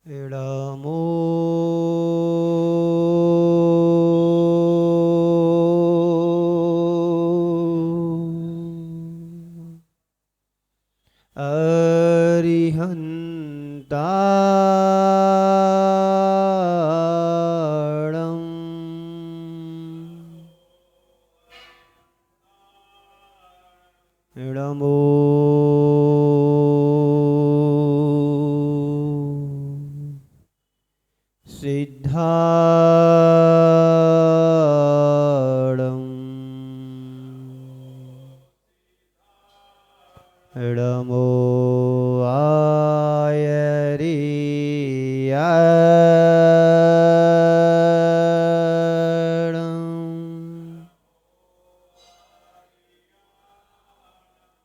इडमो अरिहन्ताणम् इडमो सिद्धाणम् इडमो आयरियाणम्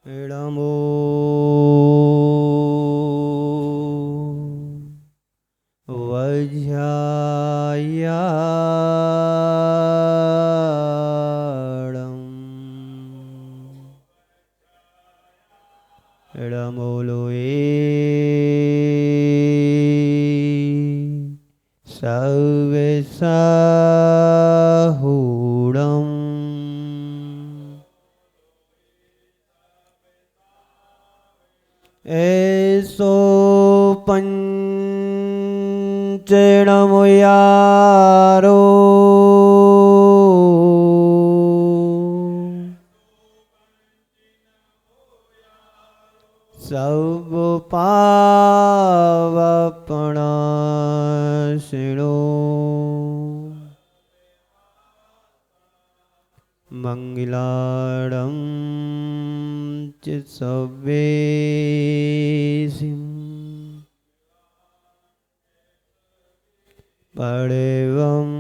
इडमो वज्रायाणम् इडमो लोये सविसाहूणम् ऐसो पंचणमो यारो सब पावपणाशिणो मंगलाड़ं च सवेसिं पड़ेवं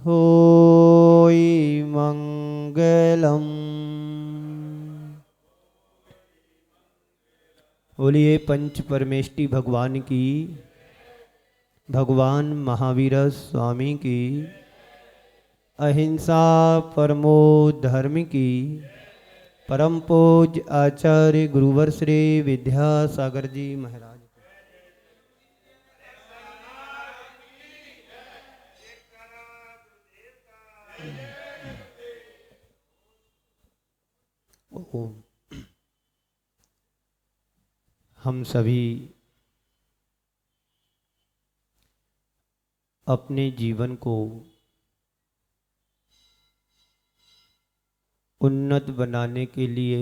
होई मंगलम। बोलिए पंच परमेष्टि भगवान की, भगवान महावीर स्वामी की, अहिंसा परमो धर्म की, परम पूज्य आचार्य गुरुवर श्री विद्यासागर जी महाराज ओम। हम सभी अपने जीवन को उन्नत बनाने के लिए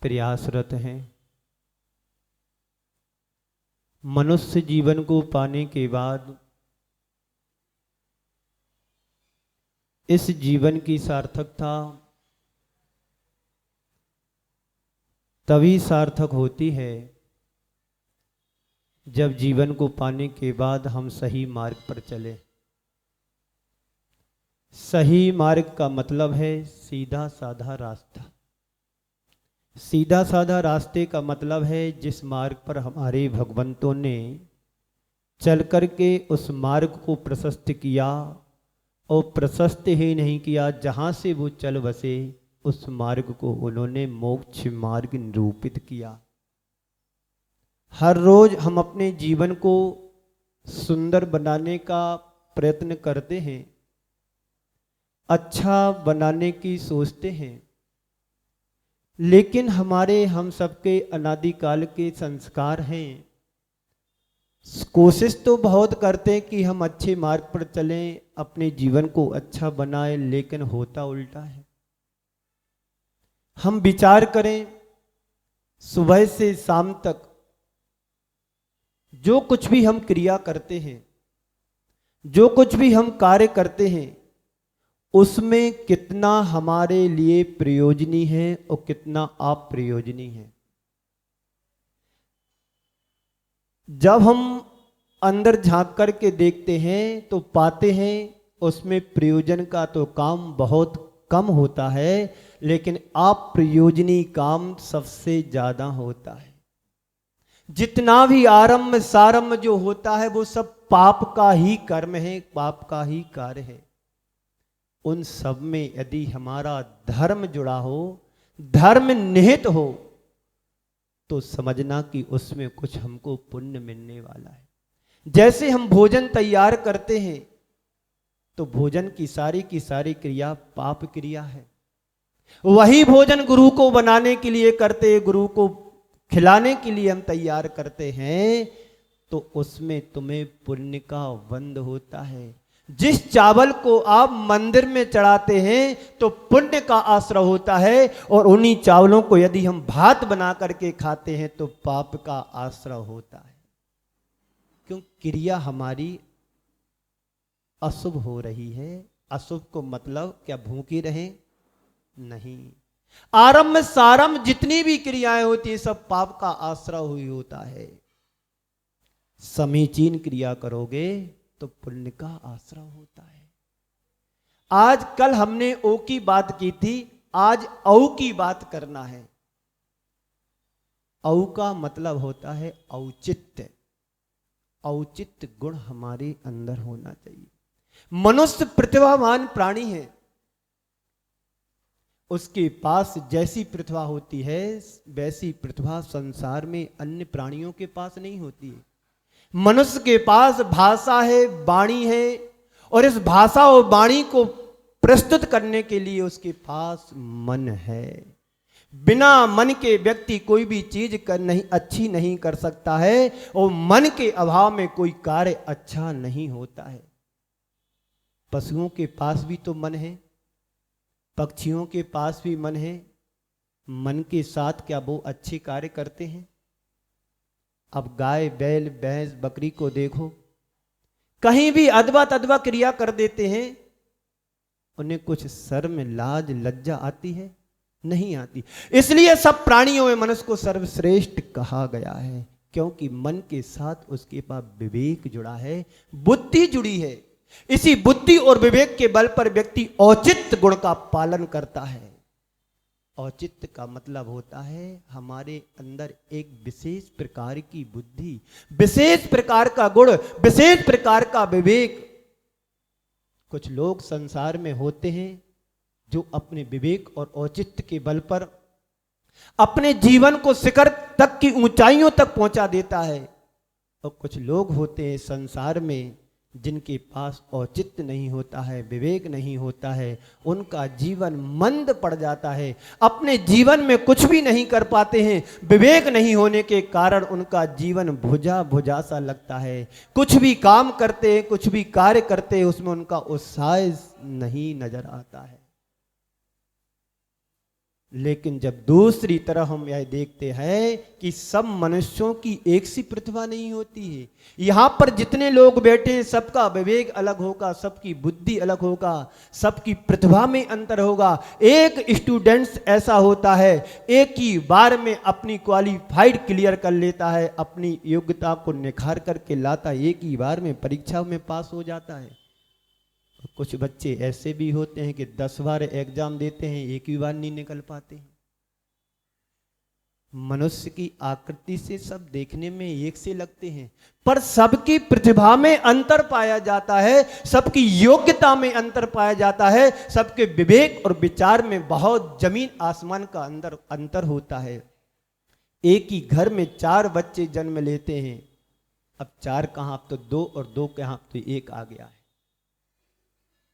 प्रयासरत हैं। मनुष्य जीवन को पाने के बाद इस जीवन की सार्थकता तभी सार्थक होती है जब जीवन को पाने के बाद हम सही मार्ग पर चले। सही मार्ग का मतलब है सीधा साधा रास्ता। सीधा साधा रास्ते का मतलब है जिस मार्ग पर हमारे भगवंतों ने चल करके उस मार्ग को प्रशस्त किया, और प्रशस्त ही नहीं किया, जहाँ से वो चल बसे उस मार्ग को उन्होंने मोक्ष मार्ग निरूपित किया। हर रोज हम अपने जीवन को सुंदर बनाने का प्रयत्न करते हैं, अच्छा बनाने की सोचते हैं, लेकिन हमारे हम सबके अनादिकाल के संस्कार हैं। कोशिश तो बहुत करते हैं कि हम अच्छे मार्ग पर चलें, अपने जीवन को अच्छा बनाएं, लेकिन होता उल्टा है। हम विचार करें, सुबह से शाम तक जो कुछ भी हम क्रिया करते हैं, जो कुछ भी हम कार्य करते हैं, उसमें कितना हमारे लिए प्रयोजनी है और कितना अप्रयोजनी है। जब हम अंदर झांक करके देखते हैं तो पाते हैं उसमें प्रयोजन का तो काम बहुत कम होता है, लेकिन अप्रयोजनी काम सबसे ज्यादा होता है। जितना भी आरंभ सारंभ जो होता है वो सब पाप का ही कर्म है, पाप का ही कार्य है। उन सब में यदि हमारा धर्म जुड़ा हो, धर्म निहित हो, तो समझना कि उसमें कुछ हमको पुण्य मिलने वाला है। जैसे हम भोजन तैयार करते हैं तो भोजन की सारी क्रिया पाप क्रिया है। वही भोजन गुरु को बनाने के लिए करते, गुरु को खिलाने के लिए हम तैयार करते हैं, तो उसमें तुम्हें पुण्य का बंध होता है। जिस चावल को आप मंदिर में चढ़ाते हैं तो पुण्य का आश्रय होता है, और उन्हीं चावलों को यदि हम भात बना करके खाते हैं तो पाप का आश्रय होता है। क्यों? क्रिया हमारी अशुभ हो रही है। अशुभ को मतलब क्या भूखी रहें? नहीं। आरंभ सारंभ जितनी भी क्रियाएं होती है सब पाप का आश्रय हुई होता है। समीचीन क्रिया करोगे तो पुण्य का आश्रय होता है। आज कल हमने ओ की बात की थी, आज औ की बात करना है। औ का मतलब होता है औचित्य। औचित्य गुण हमारे अंदर होना चाहिए। मनुष्य प्रतिभावान प्राणी है, उसके पास जैसी प्रतिभा होती है वैसी प्रतिभा संसार में अन्य प्राणियों के पास नहीं होती है। मनुष्य के पास भाषा है, वाणी है, और इस भाषा और वाणी को प्रस्तुत करने के लिए उसके पास मन है। बिना मन के व्यक्ति कोई भी चीज अच्छी नहीं कर सकता है, और मन के अभाव में कोई कार्य अच्छा नहीं होता है। पशुओं के पास भी तो मन है, पक्षियों के पास भी मन है। मन के साथ क्या वो अच्छे कार्य करते हैं? अब गाय, बैल, भैंस, बकरी को देखो, कहीं भी अदबा तदबा क्रिया कर देते हैं, उन्हें कुछ शर्म, लाज, लज्जा आती है? नहीं आती। इसलिए सब प्राणियों में मनुष्य को सर्वश्रेष्ठ कहा गया है, क्योंकि मन के साथ उसके पास विवेक जुड़ा है, बुद्धि जुड़ी है। इसी बुद्धि और विवेक के बल पर व्यक्ति औचित्य गुण का पालन करता है। औचित्य का मतलब होता है हमारे अंदर एक विशेष प्रकार की बुद्धि, विशेष प्रकार का गुण, विशेष प्रकार का विवेक। कुछ लोग संसार में होते हैं जो अपने विवेक और औचित्य के बल पर अपने जीवन को शिखर तक की ऊंचाइयों तक पहुंचा देता है, और कुछ लोग होते हैं संसार में जिनके पास औचित्य नहीं होता है, विवेक नहीं होता है, उनका जीवन मंद पड़ जाता है, अपने जीवन में कुछ भी नहीं कर पाते हैं। विवेक नहीं होने के कारण उनका जीवन भुजा भुजा सा लगता है। कुछ भी काम करते हैं, कुछ भी कार्य करते हैं, उसमें उनका उत्साह नहीं नजर आता है। लेकिन जब दूसरी तरफ हम यह देखते हैं कि सब मनुष्यों की एक सी प्रतिभा नहीं होती है। यहां पर जितने लोग बैठे हैं सबका विवेक अलग होगा, सबकी बुद्धि अलग होगा, सबकी प्रतिभा में अंतर होगा। एक स्टूडेंट्स ऐसा होता है एक ही बार में अपनी क्वालिफाइड क्लियर कर लेता है, अपनी योग्यता को निखार करके लाता है, एक ही बार में परीक्षा में पास हो जाता है। कुछ बच्चे ऐसे भी होते हैं कि 10 बार एग्जाम देते हैं, एक ही बार नहीं निकल पाते हैं। मनुष्य की आकृति से सब देखने में एक से लगते हैं, पर सबकी प्रतिभा में अंतर पाया जाता है, सबकी योग्यता में अंतर पाया जाता है, सबके विवेक और विचार में बहुत जमीन आसमान का अंतर होता है। एक ही घर में 4 बच्चे जन्म लेते हैं, अब 4 कहां, अब तो 2 और 2 कहां, अब तो 1 आ गया है।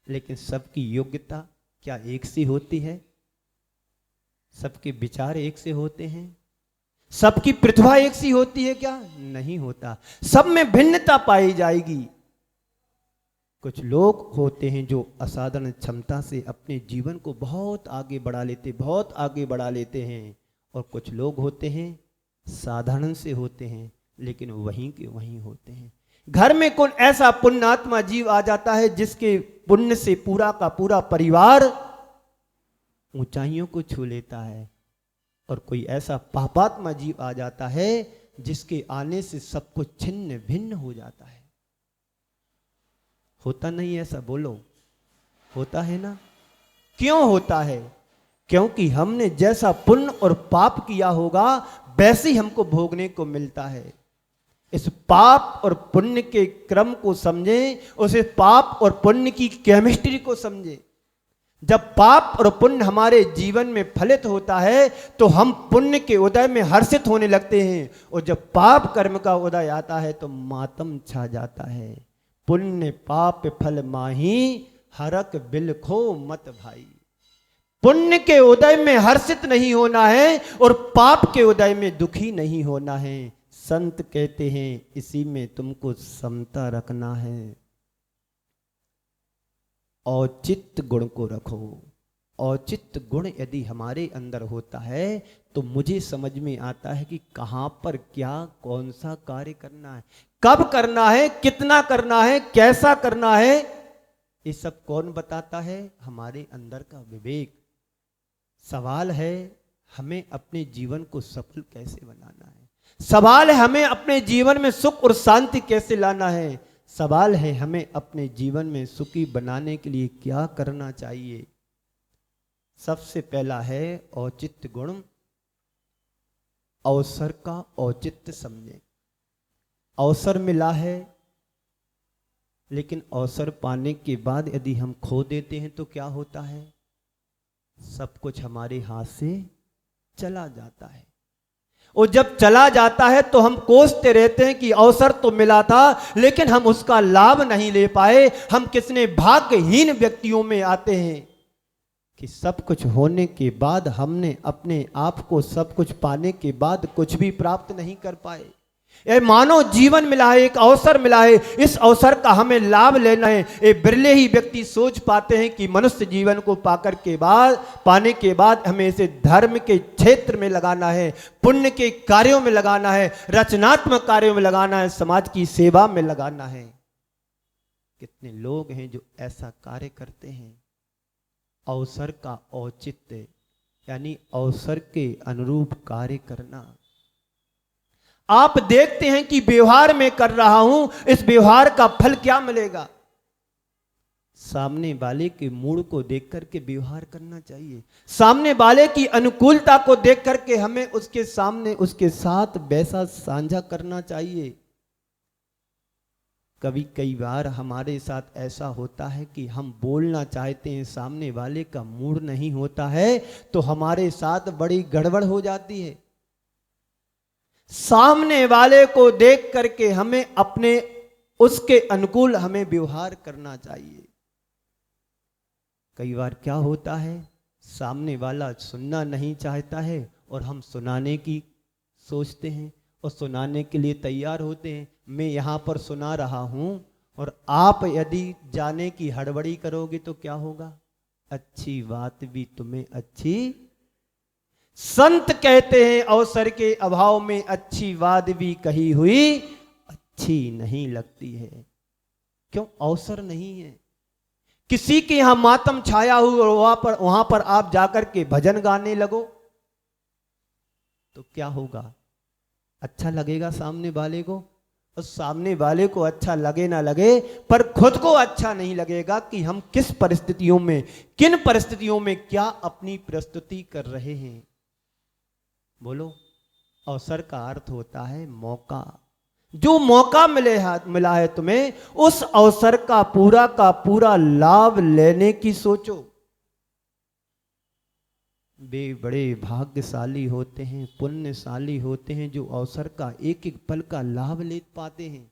लेकिन सबकी योग्यता क्या एक सी होती है? सबके विचार एक से होते हैं? सबकी प्रतिभा एक सी होती है क्या? नहीं होता। सब में भिन्नता पाई जाएगी। कुछ लोग होते हैं जो असाधारण क्षमता से अपने जीवन को बहुत आगे बढ़ा लेते हैं, और कुछ लोग होते हैं साधारण से होते हैं लेकिन वहीं के वहीं होते हैं। घर में कौन ऐसा पुण्यात्मा जीव आ जाता है जिसके पुण्य से पूरा का पूरा परिवार ऊंचाइयों को छू लेता है, और कोई ऐसा पापात्मा जीव आ जाता है जिसके आने से सब कुछ छिन्न भिन्न हो जाता है। होता नहीं ऐसा? बोलो, होता है ना? क्यों होता है? क्योंकि हमने जैसा पुण्य और पाप किया होगा वैसे ही हमको भोगने को मिलता है। इस पाप और पुण्य के क्रम को समझें, उसे पाप और पुण्य की केमिस्ट्री को समझें। जब पाप और पुण्य हमारे जीवन में फलित होता है तो हम पुण्य के उदय में हर्षित होने लगते हैं, और जब पाप कर्म का उदय आता है तो मातम छा जाता है। पुण्य पाप फल माही, हरक बिलखो मत भाई। पुण्य के उदय में हर्षित नहीं होना है और पाप के उदय में दुखी नहीं होना है। संत कहते हैं इसी में तुमको समता रखना है। औचित्य गुण को रखो। औचित्य गुण यदि हमारे अंदर होता है तो मुझे समझ में आता है कि कहां पर क्या कौन सा कार्य करना है, कब करना है, कितना करना है, कैसा करना है, ये सब कौन बताता है? हमारे अंदर का विवेक। सवाल है हमें अपने जीवन को सफल कैसे बनाना है, सवाल है हमें अपने जीवन में सुख और शांति कैसे लाना है, सवाल है हमें अपने जीवन में सुखी बनाने के लिए क्या करना चाहिए। सबसे पहला है औचित्य गुण। अवसर का औचित्य समझें। अवसर मिला है, लेकिन अवसर पाने के बाद यदि हम खो देते हैं तो क्या होता है? सब कुछ हमारे हाथ से चला जाता है, और जब चला जाता है तो हम कोसते रहते हैं कि अवसर तो मिला था लेकिन हम उसका लाभ नहीं ले पाए। हम कितने भाग्यहीन व्यक्तियों में आते हैं कि सब कुछ होने के बाद हमने अपने आप को सब कुछ पाने के बाद कुछ भी प्राप्त नहीं कर पाए। ये मानव जीवन मिला है, एक अवसर मिला है, इस अवसर का हमें लाभ लेना है। ये बिरले ही व्यक्ति सोच पाते हैं कि मनुष्य जीवन को पाने के बाद हमें इसे धर्म के क्षेत्र में लगाना है, पुण्य के कार्यों में लगाना है, रचनात्मक कार्यों में लगाना है, समाज की सेवा में लगाना है। कितने लोग हैं जो ऐसा कार्य करते हैं। अवसर का औचित्य यानी अवसर के अनुरूप कार्य करना। आप देखते हैं कि व्यवहार में कर रहा हूं, इस व्यवहार का फल क्या मिलेगा? सामने वाले के मूड को देख करके व्यवहार करना चाहिए। सामने वाले की अनुकूलता को देख करके हमें उसके सामने उसके साथ वैसा साझा करना चाहिए। कई बार हमारे साथ ऐसा होता है कि हम बोलना चाहते हैं, सामने वाले का मूड नहीं होता है तो हमारे साथ बड़ी गड़बड़ हो जाती है। सामने वाले को देख करके हमें अपने उसके अनुकूल हमें व्यवहार करना चाहिए। कई बार क्या होता है, सामने वाला सुनना नहीं चाहता है और हम सुनाने की सोचते हैं और सुनाने के लिए तैयार होते हैं। मैं यहां पर सुना रहा हूं और आप यदि जाने की हड़बड़ी करोगे तो क्या होगा? अच्छी बात भी तुम्हें अच्छी। संत कहते हैं अवसर के अभाव में अच्छी बात भी कही हुई अच्छी नहीं लगती है। क्यों? अवसर नहीं है। किसी के यहां मातम छाया हुआ और वहां पर आप जाकर के भजन गाने लगो तो क्या होगा? अच्छा लगेगा सामने वाले को? और सामने वाले को अच्छा लगे ना लगे, पर खुद को अच्छा नहीं लगेगा कि हम किस परिस्थितियों में, किन परिस्थितियों में क्या अपनी प्रस्तुति कर रहे हैं। बोलो, अवसर का अर्थ होता है मौका। जो मौका मिला है तुम्हें, उस अवसर का पूरा लाभ लेने की सोचो। वे बड़े भाग्यशाली होते हैं, पुण्यशाली होते हैं जो अवसर का एक एक पल का लाभ ले पाते हैं।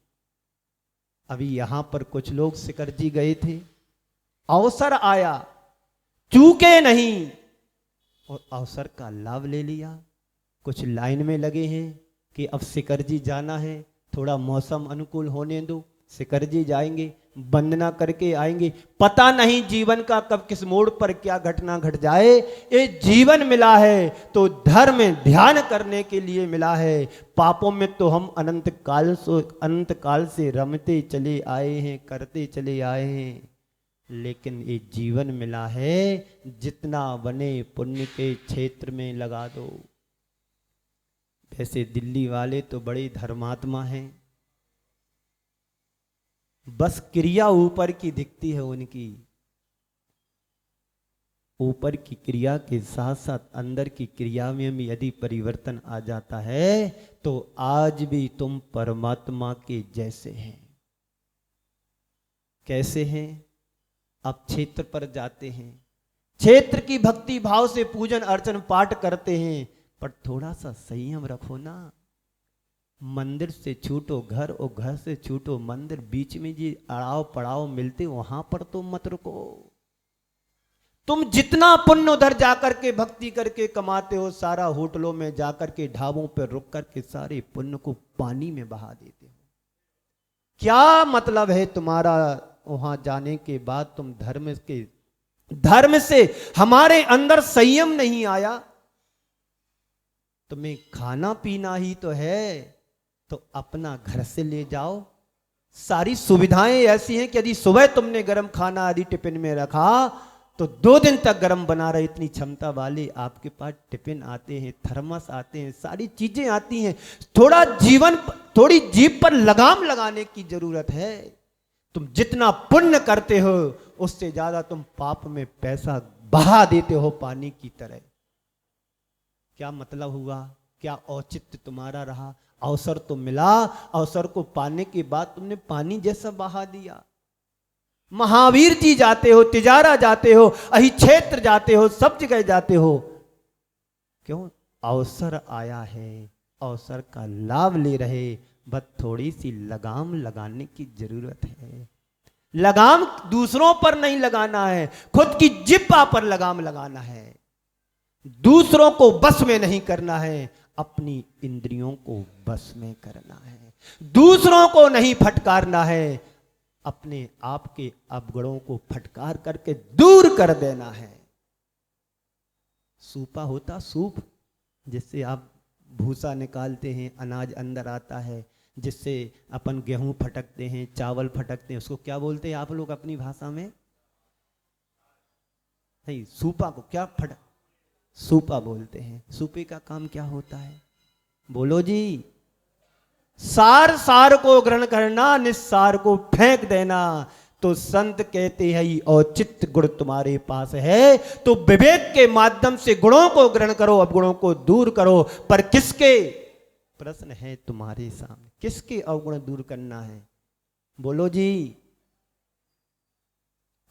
अभी यहां पर कुछ लोग सिकरजी गए थे, अवसर आया, चूके नहीं और अवसर का लाभ ले लिया। कुछ लाइन में लगे हैं कि अब सिकरजी जाना है, थोड़ा मौसम अनुकूल होने दो, सिकरजी जाएंगे, वंदना करके आएंगे। पता नहीं जीवन का कब किस मोड़ पर क्या घटना घट जाए। ये जीवन मिला है तो धर्म ध्यान करने के लिए मिला है। पापों में तो हम अनंत काल से रमते चले आए हैं, करते चले आए हैं, लेकिन ये जीवन मिला है, जितना बने पुण्य के क्षेत्र में लगा दो। वैसे दिल्ली वाले तो बड़े धर्मात्मा हैं, बस क्रिया ऊपर की दिखती है उनकी। ऊपर की क्रिया के साथ साथ अंदर की क्रिया में भी यदि परिवर्तन आ जाता है तो आज भी तुम परमात्मा के जैसे हैं। कैसे हैं? आप क्षेत्र पर जाते हैं, क्षेत्र की भक्ति भाव से पूजन अर्चन पाठ करते हैं, पर थोड़ा सा संयम रखो ना। मंदिर से छूटो घर और घर से छूटो मंदिर, बीच में जी अड़ाव पड़ाव मिलते वहां पर तो मत रुको। तुम जितना पुण्य उधर जाकर के भक्ति करके कमाते हो, सारा होटलों में जाकर के ढाबों पर रुक करके सारे पुण्य को पानी में बहा देते हो। क्या मतलब है तुम्हारा वहां जाने के बाद? तुम धर्म से हमारे अंदर संयम नहीं आया। तुम्हें खाना पीना ही तो है, तो अपना घर से ले जाओ। सारी सुविधाएं ऐसी हैं कि यदि सुबह तुमने गर्म खाना आदि टिफिन में रखा तो 2 दिन तक गर्म बना रहे, इतनी क्षमता वाले आपके पास टिफिन आते हैं, थर्मस आते हैं, सारी चीजें आती हैं। थोड़ी जीभ पर लगाम लगाने की जरूरत है। तुम जितना पुण्य करते हो उससे ज्यादा तुम पाप में पैसा बहा देते हो पानी की तरह। क्या मतलब हुआ? क्या औचित्य तुम्हारा रहा? अवसर तो मिला, अवसर को पाने के बाद तुमने पानी जैसा बहा दिया। महावीर जी जाते हो, तिजारा जाते हो, अहि क्षेत्र जाते हो, सब जगह जाते हो, क्यों? अवसर आया है, अवसर का लाभ ले रहे, बस थोड़ी सी लगाम लगाने की जरूरत है। लगाम दूसरों पर नहीं लगाना है, खुद की जिह्वा पर लगाम लगाना है। दूसरों को बस में नहीं करना है, अपनी इंद्रियों को बस में करना है। दूसरों को नहीं फटकारना है, अपने आप के अवगुणों को फटकार करके दूर कर देना है। सूपा होता सूप, जिससे आप भूसा निकालते हैं, अनाज अंदर आता है, जिससे अपन गेहूं फटकते हैं, चावल फटकते हैं, उसको क्या बोलते हैं आप लोग अपनी भाषा में? नहीं, सूपा को क्या सूपा बोलते हैं। सूपे का काम क्या होता है? बोलो जी। सार को ग्रहण करना, निस्सार को फेंक देना। तो संत कहते हैं औचित्य गुण तुम्हारे पास है तो विवेक के माध्यम से गुणों को ग्रहण करो, अवगुणों को दूर करो। पर किसके? प्रश्न है तुम्हारे सामने, किसके अवगुण दूर करना है? बोलो जी।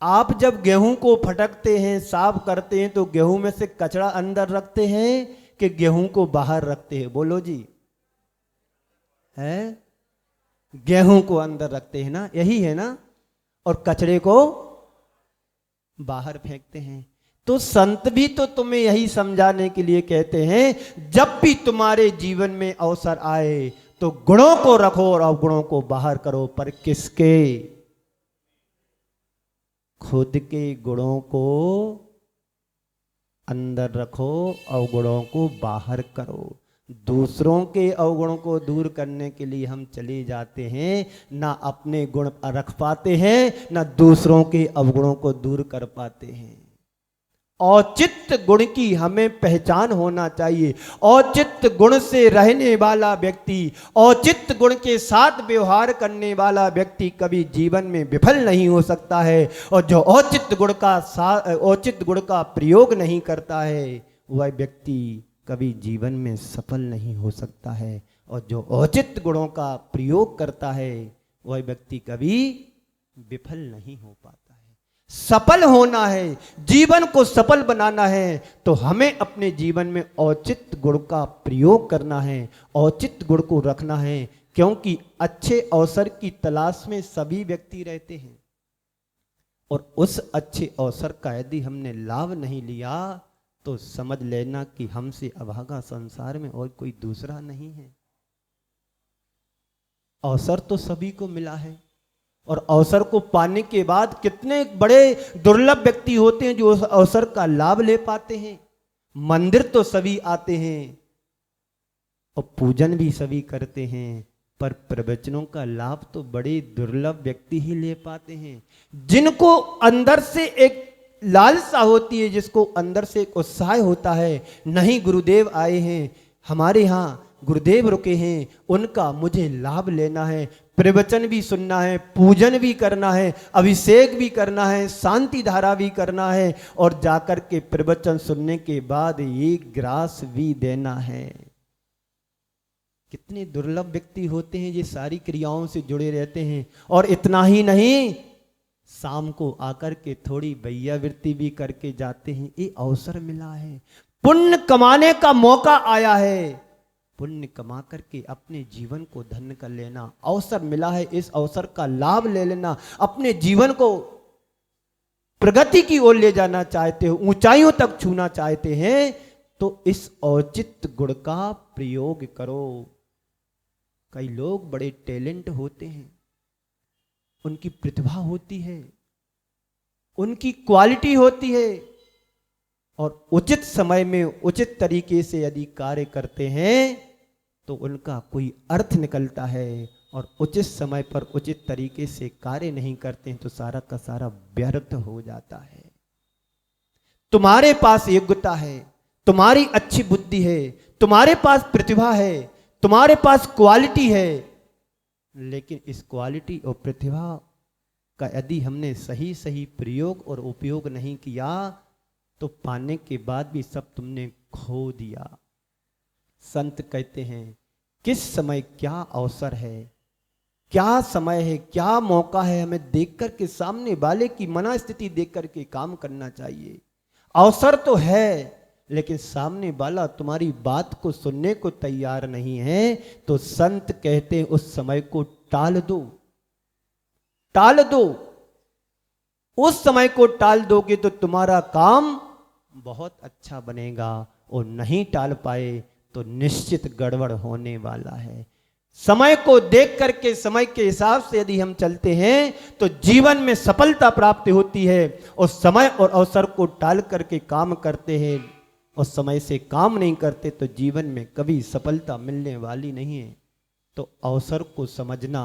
आप जब गेहूं को फटकते हैं, साफ करते हैं, तो गेहूं में से कचरा अंदर रखते हैं कि गेहूं को बाहर रखते हैं? बोलो जी। है? गेहूं को अंदर रखते हैं ना, यही है ना, और कचरे को बाहर फेंकते हैं। तो संत भी तो तुम्हें यही समझाने के लिए कहते हैं, जब भी तुम्हारे जीवन में अवसर आए तो गुणों को रखो और अवगुणों को बाहर करो। पर किसके? खुद के गुणों को अंदर रखो, अवगुणों को बाहर करो। दूसरों के अवगुणों को दूर करने के लिए हम चले जाते हैं, ना अपने गुण रख पाते हैं, ना दूसरों के अवगुणों को दूर कर पाते हैं। औचित्य गुण की हमें पहचान होना चाहिए। औचित्य गुण से रहने वाला व्यक्ति, औचित्य गुण के साथ व्यवहार करने वाला व्यक्ति कभी जीवन में विफल नहीं हो सकता है। और जो औचित्य गुण का प्रयोग नहीं करता है, वह व्यक्ति कभी जीवन में सफल नहीं हो सकता है। और जो औचित्य गुणों का प्रयोग करता है, वह व्यक्ति कभी विफल नहीं हो पाता है। सफल होना है, जीवन को सफल बनाना है, तो हमें अपने जीवन में औचित्य गुण का प्रयोग करना है, औचित्य गुण को रखना है। क्योंकि अच्छे अवसर की तलाश में सभी व्यक्ति रहते हैं, और उस अच्छे अवसर का यदि हमने लाभ नहीं लिया तो समझ लेना कि हमसे अभागा संसार में और कोई दूसरा नहीं है। अवसर तो सभी को मिला है, और अवसर को पाने के बाद कितने बड़े दुर्लभ व्यक्ति होते हैं जो उस अवसर का लाभ ले पाते हैं। मंदिर तो सभी आते हैं और पूजन भी सभी करते हैं, पर प्रवचनों का लाभ तो बड़े दुर्लभ व्यक्ति ही ले पाते हैं। जिनको अंदर से एक लालसा होती है, जिसको अंदर से एक उत्साह होता है, नहीं गुरुदेव आए हैं, हमारे यहाँ गुरुदेव रुके हैं, उनका मुझे लाभ लेना है, प्रवचन भी सुनना है, पूजन भी करना है, अभिषेक भी करना है, शांति धारा भी करना है, और जाकर के प्रवचन सुनने के बाद एक ग्रास भी देना है। कितने दुर्लभ व्यक्ति होते हैं ये सारी क्रियाओं से जुड़े रहते हैं। और इतना ही नहीं, शाम को आकर के थोड़ी वैयावृत्ति भी करके जाते हैं। ये अवसर मिला है, पुण्य कमाने का मौका आया है, पुण्य कमा करके अपने जीवन को धन्य कर लेना अवसर मिला है। इस अवसर का लाभ ले लेना। अपने जीवन को प्रगति की ओर ले जाना चाहते हो, ऊंचाइयों तक छूना चाहते हैं, तो इस औचित्य गुण का प्रयोग करो। कई लोग बड़े टैलेंट होते हैं, उनकी प्रतिभा होती है, उनकी क्वालिटी होती है, और उचित समय में उचित तरीके से यदि कार्य करते हैं तो उनका कोई अर्थ निकलता है, और उचित समय पर उचित तरीके से कार्य नहीं करते हैं तो सारा का सारा व्यर्थ हो जाता है। तुम्हारे पास योग्यता है, तुम्हारी अच्छी बुद्धि है, तुम्हारे पास प्रतिभा है, तुम्हारे पास क्वालिटी है, लेकिन इस क्वालिटी और प्रतिभा का यदि हमने सही सही प्रयोग और उपयोग नहीं किया तो पाने के बाद भी सब तुमने खो दिया। संत कहते हैं किस समय क्या अवसर है, क्या समय है, क्या मौका है, हमें देख कर के सामने वाले की मना स्थिति देख कर के काम करना चाहिए। अवसर तो है लेकिन सामने वाला तुम्हारी बात को सुनने को तैयार नहीं है, तो संत कहते हैं उस समय को टाल दो, टाल दो। उस समय को टाल दोगे तो तुम्हारा काम बहुत अच्छा बनेगा, और नहीं टाल पाए तो निश्चित गड़बड़ होने वाला है। समय को देख करके, समय के हिसाब से यदि हम चलते हैं तो जीवन में सफलता प्राप्त होती है, और समय और अवसर को टाल करके काम करते हैं और समय से काम नहीं करते तो जीवन में कभी सफलता मिलने वाली नहीं है। तो अवसर को समझना,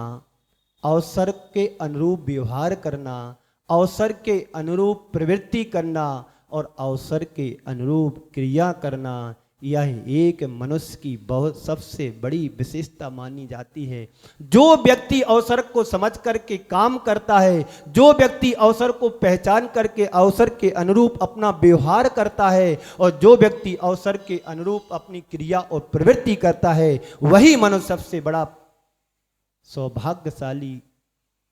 अवसर के अनुरूप व्यवहार करना, अवसर के अनुरूप प्रवृत्ति करना और अवसर के अनुरूप क्रिया करना, यह एक मनुष्य की बहुत सबसे बड़ी विशेषता मानी जाती है। जो व्यक्ति अवसर को समझ करके काम करता है, जो व्यक्ति अवसर को पहचान करके अवसर के अनुरूप अपना व्यवहार करता है, और जो व्यक्ति अवसर के अनुरूप अपनी क्रिया और प्रवृत्ति करता है, वही मनुष्य सबसे बड़ा सौभाग्यशाली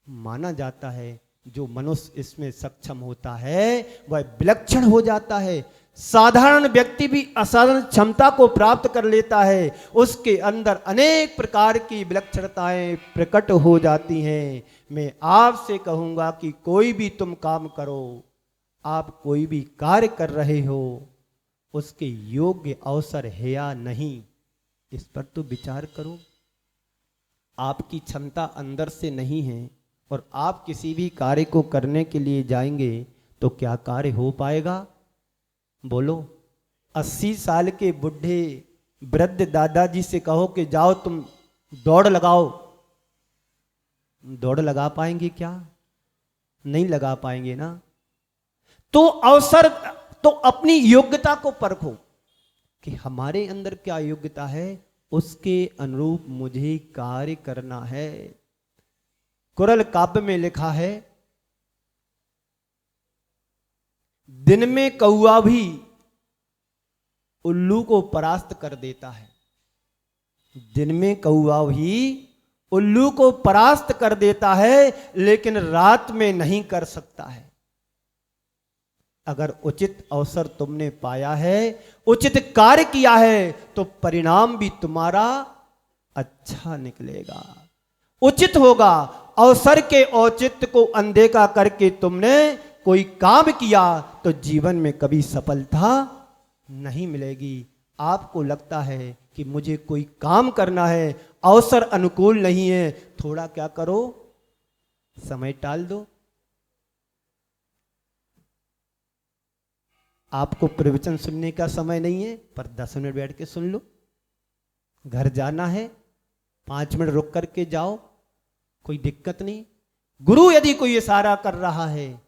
माना जाता है। जो मनुष्य इसमें सक्षम होता है वह विलक्षण हो जाता है। साधारण व्यक्ति भी असाधारण क्षमता को प्राप्त कर लेता है, उसके अंदर अनेक प्रकार की विलक्षणताएं प्रकट हो जाती हैं। मैं आपसे कहूंगा कि कोई भी तुम काम करो, आप कोई भी कार्य कर रहे हो, उसके योग्य अवसर है या नहीं, इस पर तो विचार करो। आपकी क्षमता अंदर से नहीं है और आप किसी भी कार्य को करने के लिए जाएंगे तो क्या कार्य हो पाएगा? बोलो। 80 साल के बुढ़े वृद्ध दादाजी से कहो कि जाओ तुम दौड़ लगाओ, दौड़ लगा पाएंगे क्या? नहीं लगा पाएंगे ना। तो अवसर, तो अपनी योग्यता को परखो कि हमारे अंदर क्या योग्यता है, उसके अनुरूप मुझे कार्य करना है। कुरल काव्य में लिखा है, दिन में कौआ भी उल्लू को परास्त कर देता है। दिन में कौआ भी उल्लू को परास्त कर देता है, लेकिन रात में नहीं कर सकता है। अगर उचित अवसर तुमने पाया है, उचित कार्य किया है, तो परिणाम भी तुम्हारा अच्छा निकलेगा, उचित होगा। अवसर के औचित्य को अनदेखा करके तुमने कोई काम किया तो जीवन में कभी सफलता नहीं मिलेगी। आपको लगता है कि मुझे कोई काम करना है, अवसर अनुकूल नहीं है, थोड़ा क्या करो, समय टाल दो। आपको प्रवचन सुनने का समय नहीं है, पर 10 मिनट बैठ के सुन लो। घर जाना है, 5 मिनट रुक करके जाओ, कोई दिक्कत नहीं। गुरु यदि कोई इशारा कर रहा है,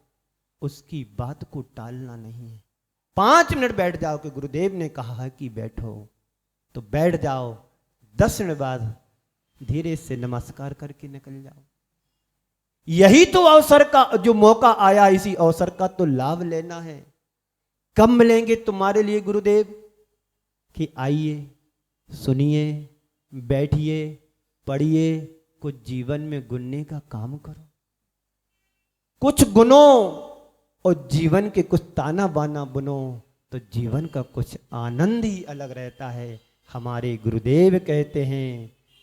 उसकी बात को टालना नहीं है। 5 मिनट बैठ जाओ कि गुरुदेव ने कहा है कि बैठो, तो बैठ जाओ। 10 मिनट बाद धीरे से नमस्कार करके निकल जाओ। यही तो अवसर का जो मौका आया, इसी अवसर का तो लाभ लेना है। कब मिलेंगे तुम्हारे लिए गुरुदेव कि आइए, सुनिए, बैठिए, पढ़िए, कुछ जीवन में गुनने का काम करो। कुछ गुनों और जीवन के कुछ ताना बाना बुनो तो जीवन का कुछ आनंद ही अलग रहता है। हमारे गुरुदेव कहते हैं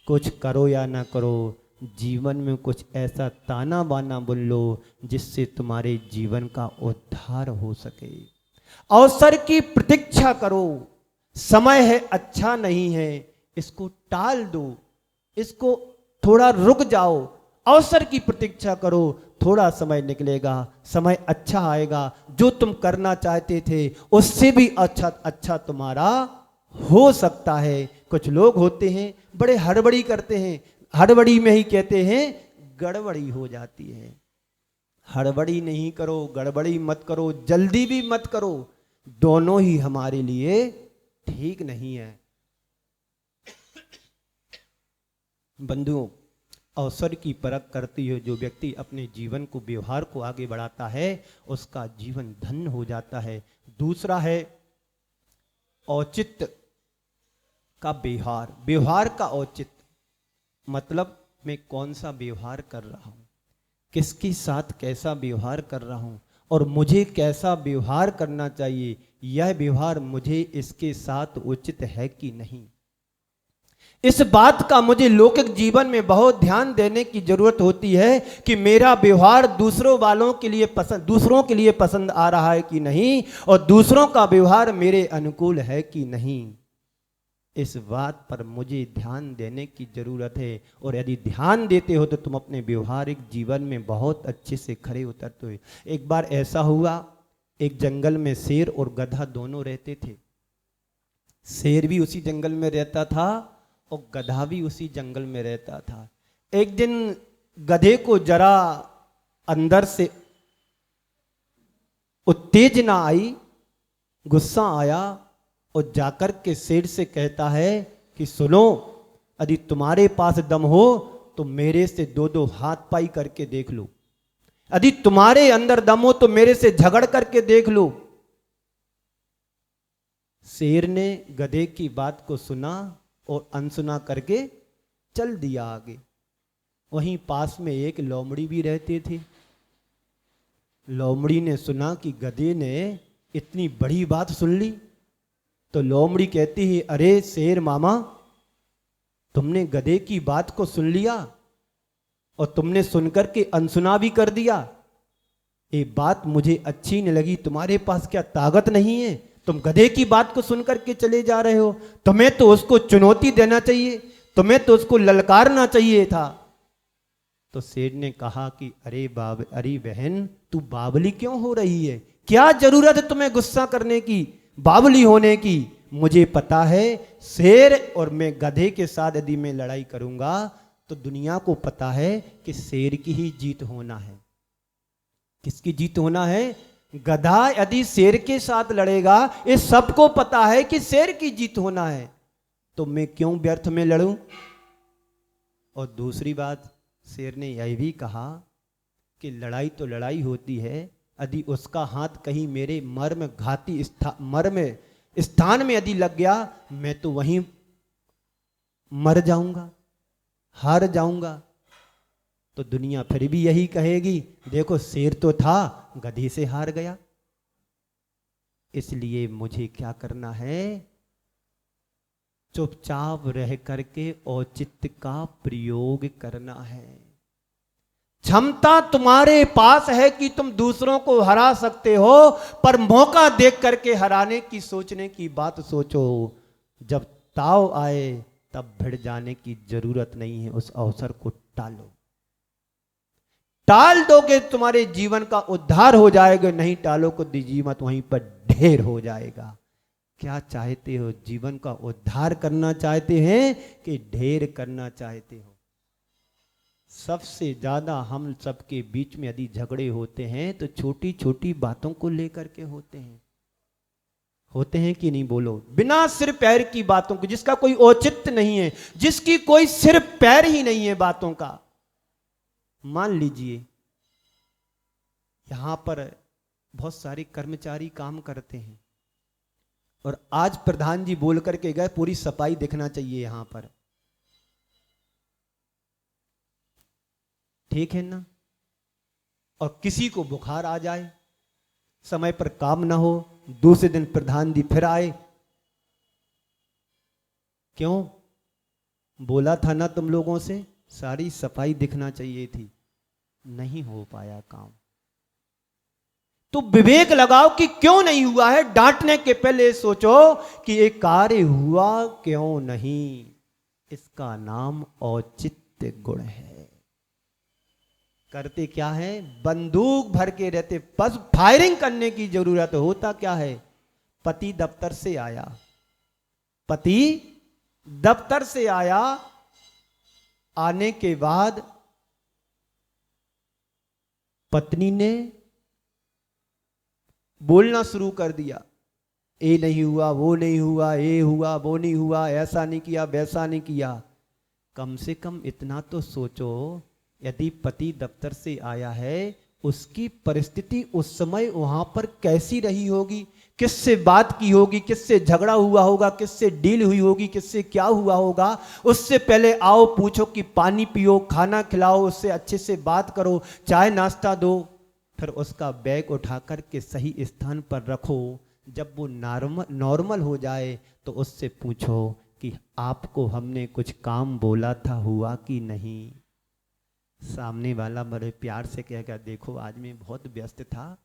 कुछ करो या ना करो, जीवन में कुछ ऐसा ताना बाना बुन लो जिससे तुम्हारे जीवन का उद्धार हो सके। अवसर की प्रतीक्षा करो, समय है अच्छा नहीं है, इसको टाल दो, इसको थोड़ा रुक जाओ। अवसर की प्रतीक्षा करो, थोड़ा समय निकलेगा, समय अच्छा आएगा, जो तुम करना चाहते थे उससे भी अच्छा अच्छा तुम्हारा हो सकता है। कुछ लोग होते हैं बड़े हड़बड़ी करते हैं, हड़बड़ी में ही कहते हैं गड़बड़ी हो जाती है। हड़बड़ी नहीं करो, गड़बड़ी मत करो, जल्दी भी मत करो, दोनों ही हमारे लिए ठीक नहीं है। बंधुओं, अवसर की परख करती हुए जो व्यक्ति अपने जीवन को, व्यवहार को आगे बढ़ाता है उसका जीवन धन्य हो जाता है। दूसरा है औचित्य का व्यवहार। व्यवहार का औचित्य मतलब मैं कौन सा व्यवहार कर रहा हूं, किसके साथ कैसा व्यवहार कर रहा हूं और मुझे कैसा व्यवहार करना चाहिए, यह व्यवहार मुझे इसके साथ उचित है कि नहीं। इस बात का मुझे लौकिक जीवन में बहुत ध्यान देने की जरूरत होती है कि मेरा व्यवहार दूसरों के लिए पसंद आ रहा है कि नहीं और दूसरों का व्यवहार मेरे अनुकूल है कि नहीं। इस बात पर मुझे ध्यान देने की जरूरत है और यदि ध्यान देते हो तो तुम अपने व्यवहारिक जीवन में बहुत अच्छे से खड़े उतरते हो। एक बार ऐसा हुआ, एक जंगल में शेर और गधा दोनों रहते थे। शेर भी उसी जंगल में रहता था और गधा भी उसी जंगल में रहता था। एक दिन गधे को जरा अंदर से उत्तेजना आई, गुस्सा आया और जाकर के शेर से कहता है कि सुनो, यदि तुम्हारे पास दम हो तो मेरे से दो दो हाथ पाई करके देख लो, यदि तुम्हारे अंदर दम हो तो मेरे से झगड़ करके देख लो। शेर ने गधे की बात को सुना और अनसुना करके चल दिया आगे। वहीं पास में एक लोमड़ी भी रहते थे। लोमड़ी ने सुना कि गधे ने इतनी बड़ी बात सुन ली तो लोमड़ी कहती है, अरे शेर मामा, तुमने गधे की बात को सुन लिया और तुमने सुनकर के अनसुना भी कर दिया। ये बात मुझे अच्छी नहीं लगी। तुम्हारे पास क्या ताकत नहीं है? तुम गधे की बात को सुनकर के चले जा रहे हो। तुम्हें तो उसको चुनौती देना चाहिए, तुम्हें तो उसको ललकारना चाहिए था। तो शेर ने कहा कि अरे बहन, तू बावली क्यों हो रही है? क्या जरूरत है तुम्हें गुस्सा करने की, बावली होने की? मुझे पता है शेर और मैं गधे के साथ यदि मैं लड़ाई करूंगा तो दुनिया को पता है कि शेर की ही जीत होना है। किसकी जीत होना है? गधा यदि शेर के साथ लड़ेगा, इस सबको पता है कि शेर की जीत होना है, तो मैं क्यों व्यर्थ में लड़ूं? और दूसरी बात, शेर ने यह भी कहा कि लड़ाई तो लड़ाई होती है, यदि उसका हाथ कहीं मेरे मर्म स्थान में यदि लग गया, मैं तो वहीं मर जाऊंगा, हार जाऊंगा। तो दुनिया फिर भी यही कहेगी, देखो शेर तो था, गधे से हार गया। इसलिए मुझे क्या करना है? चुपचाप रह करके औचित्य का प्रयोग करना है। क्षमता तुम्हारे पास है कि तुम दूसरों को हरा सकते हो, पर मौका देख करके हराने की सोचने की बात सोचो। जब ताव आए तब भिड़ जाने की जरूरत नहीं है, उस अवसर को टालो। टाल दोगे तुम्हारे जीवन का उद्धार हो जाएगा, नहीं टालोगे तो जीवन वहीं पर ढेर हो जाएगा। क्या चाहते हो? जीवन का उद्धार करना चाहते हैं कि ढेर करना चाहते हो? सबसे ज्यादा हम सबके बीच में यदि झगड़े होते हैं तो छोटी छोटी बातों को लेकर के होते हैं कि नहीं? बोलो। बिना सिर पैर की बातों को, जिसका कोई औचित्य नहीं है, जिसकी कोई सिर पैर ही नहीं है बातों का। मान लीजिए यहां पर बहुत सारे कर्मचारी काम करते हैं और आज प्रधान जी बोल करके गए पूरी सफाई दिखना चाहिए यहां पर, ठीक है ना? और किसी को बुखार आ जाए, समय पर काम ना हो, दूसरे दिन प्रधान जी फिर आए, क्यों? बोला था ना तुम लोगों से सारी सफाई दिखना चाहिए थी, नहीं हो पाया काम। तो विवेक लगाओ कि क्यों नहीं हुआ है। डांटने के पहले सोचो कि ये कार्य हुआ क्यों नहीं। इसका नाम औचित्य गुण है। करते क्या है? बंदूक भर के रहते, बस फायरिंग करने की जरूरत। होता क्या है? पति दफ्तर से आया, पति दफ्तर से आया, आने के बाद पत्नी ने बोलना शुरू कर दिया, ये नहीं हुआ, वो नहीं हुआ, ये हुआ, वो नहीं हुआ, ऐसा नहीं किया, वैसा नहीं किया। कम से कम इतना तो सोचो, यदि पति दफ्तर से आया है, उसकी परिस्थिति उस समय वहां पर कैसी रही होगी, किससे बात की होगी, किससे झगड़ा हुआ होगा, किससे डील हुई होगी, किससे क्या हुआ होगा। उससे पहले आओ पूछो कि पानी पियो, खाना खिलाओ, उससे अच्छे से बात करो, चाय नाश्ता दो, फिर उसका बैग उठा कर के सही स्थान पर रखो। जब वो नॉर्मल हो जाए तो उससे पूछो कि आपको हमने कुछ काम बोला था, हुआ कि नहीं। सामने वाला बड़े प्यार से कहेगा, देखो आज मैं बहुत व्यस्त था,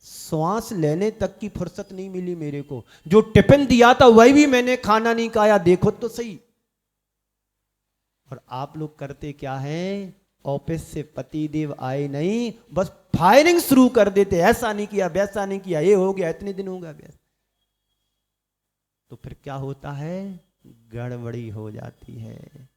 श्वास लेने तक की फुर्सत नहीं मिली मेरे को, जो टिफिन दिया था वही भी मैंने खाना नहीं खाया, देखो तो सही। और आप लोग करते क्या हैं? ऑफिस से पति देव आए नहीं, बस फायरिंग शुरू कर देते, ऐसा नहीं किया, वैसा नहीं किया, ये हो गया, इतने दिन हो गया। तो फिर क्या होता है? गड़बड़ी हो जाती है।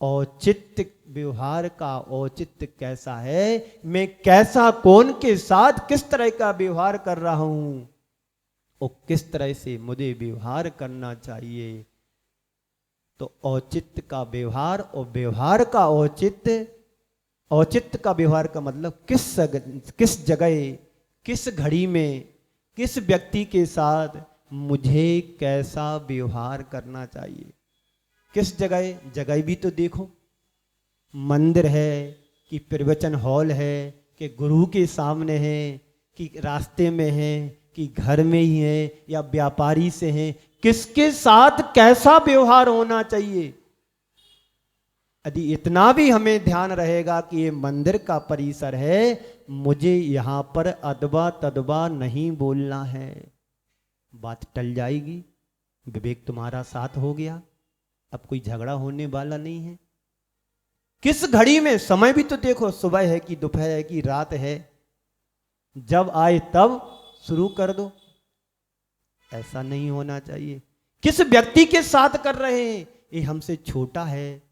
औचित्य व्यवहार का औचित्य कैसा है, मैं कैसा कौन के साथ किस तरह का व्यवहार कर रहा हूं और किस तरह से मुझे व्यवहार करना चाहिए। तो औचित्य का व्यवहार और व्यवहार का औचित्य, औचित्य का व्यवहार का मतलब किस जगह, किस घड़ी में, किस व्यक्ति के साथ मुझे कैसा व्यवहार करना चाहिए। किस जगह, जगह भी तो देखो, मंदिर है कि प्रवचन हॉल है कि गुरु के सामने है कि रास्ते में है कि घर में ही है या व्यापारी से है, किसके साथ कैसा व्यवहार होना चाहिए। यदि इतना भी हमें ध्यान रहेगा कि ये मंदिर का परिसर है, मुझे यहां पर अदबा तदबा नहीं बोलना है, बात टल जाएगी, विवेक तुम्हारा साथ हो गया, अब कोई झगड़ा होने वाला नहीं है। किस घड़ी में, समय भी तो देखो, सुबह है कि दोपहर है कि रात है, जब आए तब शुरू कर दो, ऐसा नहीं होना चाहिए। किस व्यक्ति के साथ कर रहे हैं, ये हमसे छोटा है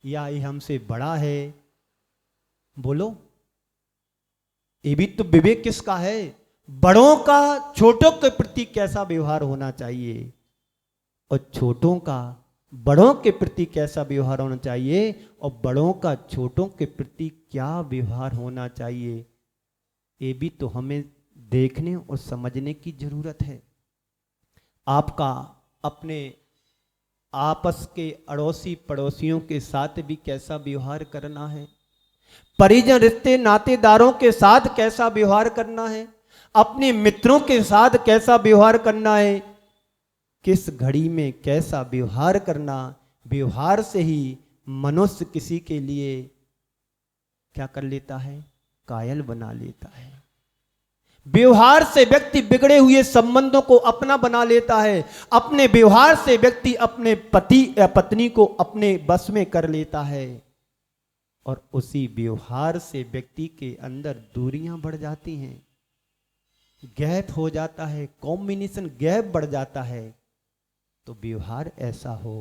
या ये हमसे बड़ा है, बोलो। ये भी तो विवेक किसका है? बड़ों का छोटों के प्रति कैसा व्यवहार होना चाहिए और छोटों का बड़ों के प्रति कैसा व्यवहार होना चाहिए और बड़ों का छोटों के प्रति क्या व्यवहार होना चाहिए, ये भी तो हमें देखने और समझने की जरूरत है। आपका अपने आपस के अड़ोसी पड़ोसियों के साथ भी कैसा व्यवहार करना है, परिजन रिश्ते नातेदारों के साथ कैसा व्यवहार करना है, अपने मित्रों के साथ कैसा व्यवहार करना है, किस घड़ी में कैसा व्यवहार करना। व्यवहार से ही मनुष्य किसी के लिए क्या कर लेता है? कायल बना लेता है। व्यवहार से व्यक्ति बिगड़े हुए संबंधों को अपना बना लेता है। अपने व्यवहार से व्यक्ति अपने पति या पत्नी को अपने बस में कर लेता है और उसी व्यवहार से व्यक्ति के अंदर दूरियां बढ़ जाती हैं, गैप हो जाता है, कॉम्बिनेशन गैप बढ़ जाता है। तो व्यवहार ऐसा हो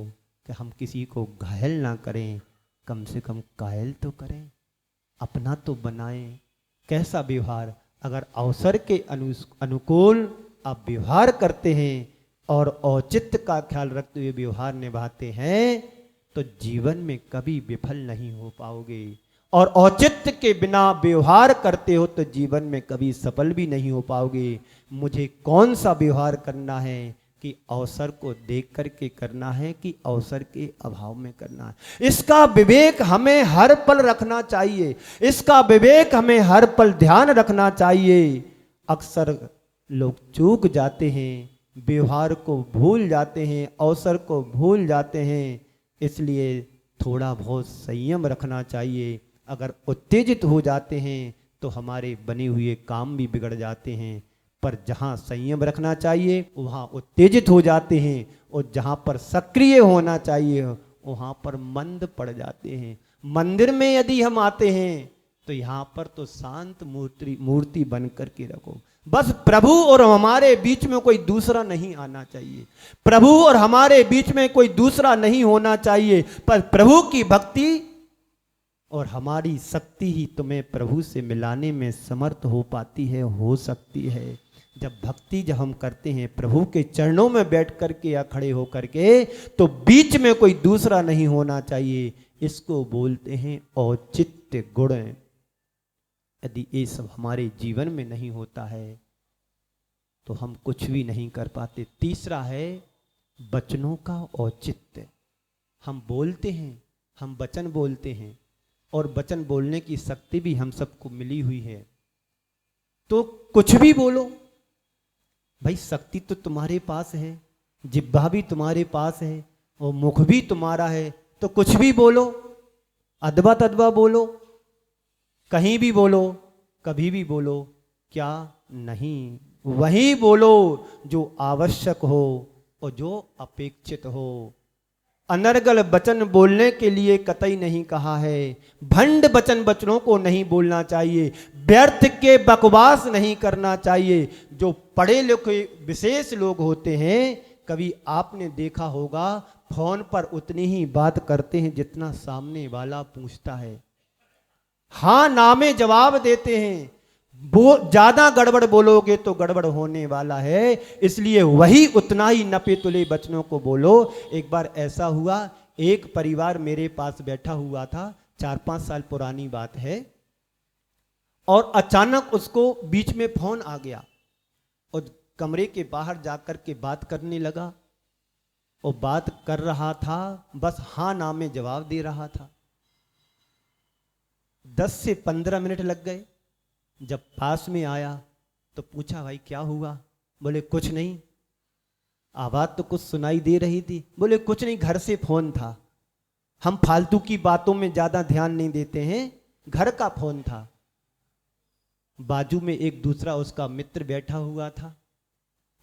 कि हम किसी को घायल ना करें, कम से कम कायल तो करें, अपना तो बनाएं। कैसा व्यवहार? अगर अवसर के अनुकूल आप व्यवहार करते हैं और औचित्य का ख्याल रखते हुए व्यवहार निभाते हैं तो जीवन में कभी विफल नहीं हो पाओगे। और औचित्य के बिना व्यवहार करते हो तो जीवन में कभी सफल भी नहीं हो पाओगे। मुझे कौन सा व्यवहार करना है, कि अवसर को देख करके करना है कि अवसर के अभाव में करना है। इसका विवेक हमें हर पल रखना चाहिए, इसका विवेक हमें हर पल ध्यान रखना चाहिए। अक्सर लोग चूक जाते हैं, व्यवहार को भूल जाते हैं, अवसर को भूल जाते हैं। इसलिए थोड़ा बहुत संयम रखना चाहिए। अगर उत्तेजित हो जाते हैं तो हमारे बने हुए काम भी बिगड़ जाते हैं। पर जहाँ संयम रखना चाहिए वहाँ उत्तेजित हो जाते हैं, और जहाँ पर सक्रिय होना चाहिए वहाँ पर मंद पड़ जाते हैं। मंदिर में यदि हम आते हैं तो यहाँ पर तो शांत मूर्ति बन करके रखो। बस प्रभु और हमारे बीच में कोई दूसरा नहीं आना चाहिए, प्रभु और हमारे बीच में कोई दूसरा नहीं होना चाहिए। पर प्रभु की भक्ति और हमारी शक्ति ही तुम्हें प्रभु से मिलाने में समर्थ हो पाती है, हो सकती है। जब हम करते हैं प्रभु के चरणों में बैठ करके या खड़े हो करके, तो बीच में कोई दूसरा नहीं होना चाहिए। इसको बोलते हैं औचित्य गुण। यदि ये सब हमारे जीवन में नहीं होता है तो हम कुछ भी नहीं कर पाते। तीसरा है वचनों का औचित्य। हम बोलते हैं, हम वचन बोलते हैं, और वचन बोलने की शक्ति भी हम सबको मिली हुई है। तो कुछ भी बोलो भाई, शक्ति तो तुम्हारे पास है, जिह्वा भी तुम्हारे पास है और मुख भी तुम्हारा है। तो कुछ भी बोलो, अदबा तदबा बोलो, कहीं भी बोलो, कभी भी बोलो, क्या नहीं वही बोलो जो आवश्यक हो और जो अपेक्षित हो। अनर्गल वचन बोलने के लिए कतई नहीं कहा है। भंड वचनों को नहीं बोलना चाहिए, व्यर्थ के बकवास नहीं करना चाहिए। जो पढ़े लिखे विशेष लोग होते हैं, कभी आपने देखा होगा फोन पर उतनी ही बात करते हैं जितना सामने वाला पूछता है। हाँ ना में जवाब देते हैं। ज्यादा गड़बड़ बोलोगे तो गड़बड़ होने वाला है, इसलिए वही उतना ही नपे तुले वचनों को बोलो। एक बार ऐसा हुआ, एक परिवार मेरे पास बैठा हुआ था, 4-5 साल पुरानी बात है, और अचानक उसको बीच में फोन आ गया और कमरे के बाहर जाकर के बात करने लगा। और बात कर रहा था, बस हाँ ना में जवाब दे रहा था। 10 से 15 मिनट लग गए। जब पास में आया तो पूछा, भाई क्या हुआ? बोले कुछ नहीं। आवाज तो कुछ सुनाई दे रही थी। बोले कुछ नहीं, घर से फोन था। हम फालतू की बातों में ज्यादा ध्यान नहीं देते हैं, घर का फोन था। बाजू में एक दूसरा उसका मित्र बैठा हुआ था।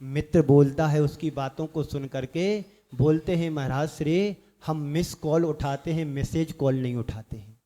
मित्र बोलता है उसकी बातों को सुन करके, बोलते हैं महाराज श्री, हम मिस कॉल उठाते हैं, मैसेज कॉल नहीं उठाते हैं।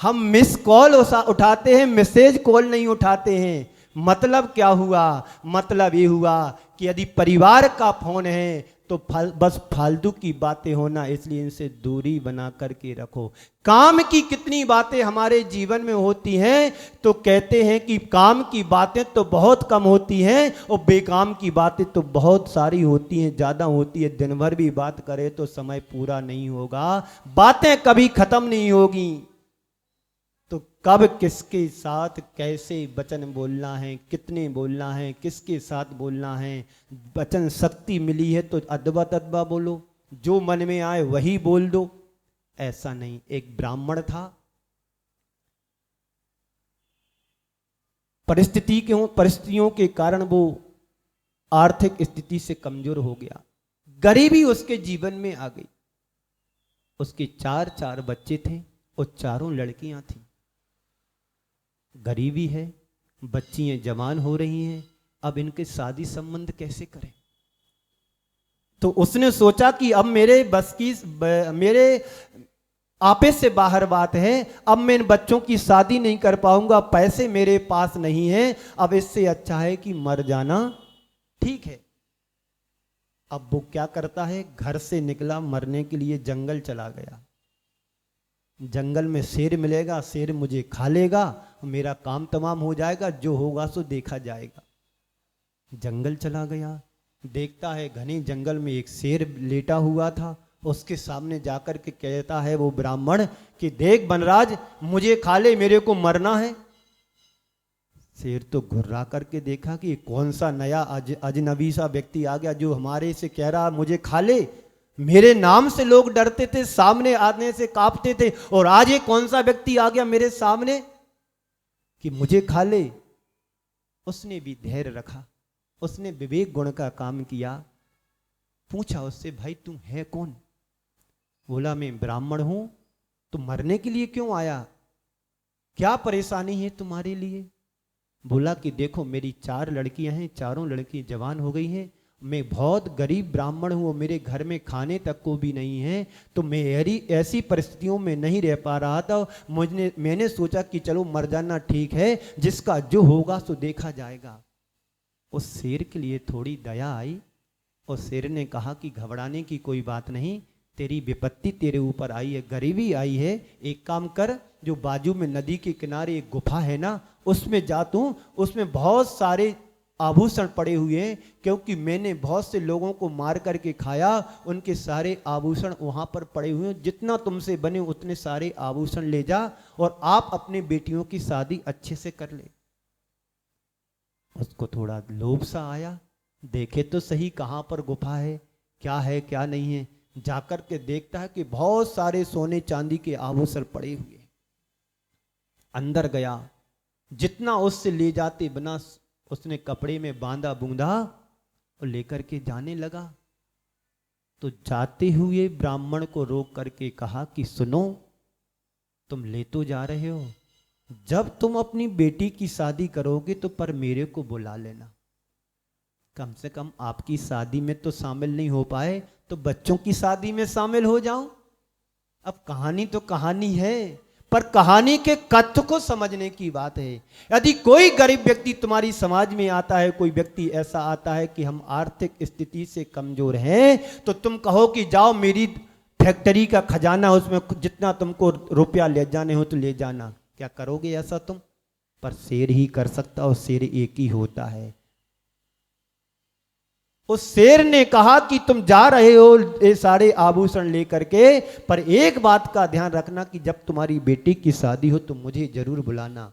हम मिस कॉल उठाते हैं, मैसेज कॉल नहीं उठाते हैं। मतलब क्या हुआ? मतलब ये हुआ कि यदि परिवार का फोन है तो बस फालतू की बातें होना, इसलिए इनसे दूरी बना करके रखो। काम की कितनी बातें हमारे जीवन में होती हैं, तो कहते हैं कि काम की बातें तो बहुत कम होती हैं और बेकाम की बातें तो बहुत सारी होती हैं, ज़्यादा होती है। दिन भर भी बात करे तो समय पूरा नहीं होगा, बातें कभी खत्म नहीं होगी। तो कब किसके साथ कैसे वचन बोलना है, कितने बोलना है, किसके साथ बोलना है। वचन शक्ति मिली है तो अदबा तदबा बोलो, जो मन में आए वही बोल दो, ऐसा नहीं। एक ब्राह्मण था, परिस्थितियों के कारण वो आर्थिक स्थिति से कमजोर हो गया, गरीबी उसके जीवन में आ गई। उसके 4 बच्चे थे और चारों लड़कियां थीं। गरीबी है, बच्चियां जवान हो रही हैं, अब इनके शादी संबंध कैसे करें। तो उसने सोचा कि अब मेरे आपे से बाहर बात है, अब मैं इन बच्चों की शादी नहीं कर पाऊंगा, पैसे मेरे पास नहीं है, अब इससे अच्छा है कि मर जाना ठीक है। अब वो क्या करता है, घर से निकला, मरने के लिए जंगल चला गया। जंगल में शेर मिलेगा, शेर मुझे खा लेगा, मेरा काम तमाम हो जाएगा, जो होगा सो देखा जाएगा। जंगल चला गया, देखता है घने जंगल में एक शेर लेटा हुआ था। उसके सामने जाकर के कहता है वो ब्राह्मण कि देख बनराज, मुझे खा ले, मेरे को मरना है। शेर तो घुर्रा करके देखा कि कौन सा नया अजनबी सा व्यक्ति आ गया जो हमारे से कह रहा मुझे खा ले। मेरे नाम से लोग डरते थे, सामने आने से कांपते थे, और आज ये कौन सा व्यक्ति आ गया मेरे सामने कि मुझे खा ले। उसने भी धैर्य रखा, उसने विवेक गुण का काम किया। पूछा उससे, भाई तुम है कौन? बोला, मैं ब्राह्मण हूं। तुम मरने के लिए क्यों आया? क्या परेशानी है तुम्हारे लिए? बोला कि देखो मेरी 4 लड़कियां हैं, चारों लड़की जवान हो गई हैं, मैं बहुत गरीब ब्राह्मण हूँ, मेरे घर में खाने तक को भी नहीं है, तो मैं ऐसी परिस्थितियों में नहीं रह पा रहा था। मैंने सोचा कि चलो मर जाना ठीक है, जिसका जो होगा सो देखा जाएगा। उस शेर के लिए थोड़ी दया आई और शेर ने कहा कि घबराने की कोई बात नहीं, तेरी विपत्ति तेरे ऊपर आई है, गरीबी आई है, एक काम कर, जो बाजू में नदी के किनारे एक गुफा है ना, उसमें जा तू, उसमें बहुत सारे आभूषण पड़े हुए हैं, क्योंकि मैंने बहुत से लोगों को मार करके खाया, उनके सारे आभूषण वहां पर पड़े हुए हैं, जितना तुमसे बने उतने सारे आभूषण ले जा और आप अपने बेटियों की शादी अच्छे से कर ले। उसको थोड़ा लोभ सा आया, देखे तो सही कहां पर गुफा है क्या नहीं है। जाकर के देखता है कि बहुत सारे सोने चांदी के आभूषण पड़े हुए। अंदर गया, जितना उससे ले जाते बिना उसने कपड़े में बांधा बूंदा और लेकर के जाने लगा। तो जाते हुए ब्राह्मण को रोक करके कहा कि सुनो, तुम ले तो जा रहे हो, जब तुम अपनी बेटी की शादी करोगे तो पर मेरे को बुला लेना, कम से कम आपकी शादी में तो शामिल नहीं हो पाए तो बच्चों की शादी में शामिल हो जाऊं। अब कहानी तो कहानी है, पर कहानी के कथ्य को समझने की बात है। यदि कोई गरीब व्यक्ति तुम्हारी समाज में आता है, कोई व्यक्ति ऐसा आता है कि हम आर्थिक स्थिति से कमजोर हैं, तो तुम कहो कि जाओ मेरी फैक्ट्री का खजाना, उसमें जितना तुमको रुपया ले जाने हो तो ले जाना। क्या करोगे ऐसा तुम? पर शेर ही कर सकता, और शेर एक ही होता है। उस शेर ने कहा कि तुम जा रहे हो ये सारे आभूषण लेकर के, पर एक बात का ध्यान रखना कि जब तुम्हारी बेटी की शादी हो तो मुझे जरूर बुलाना।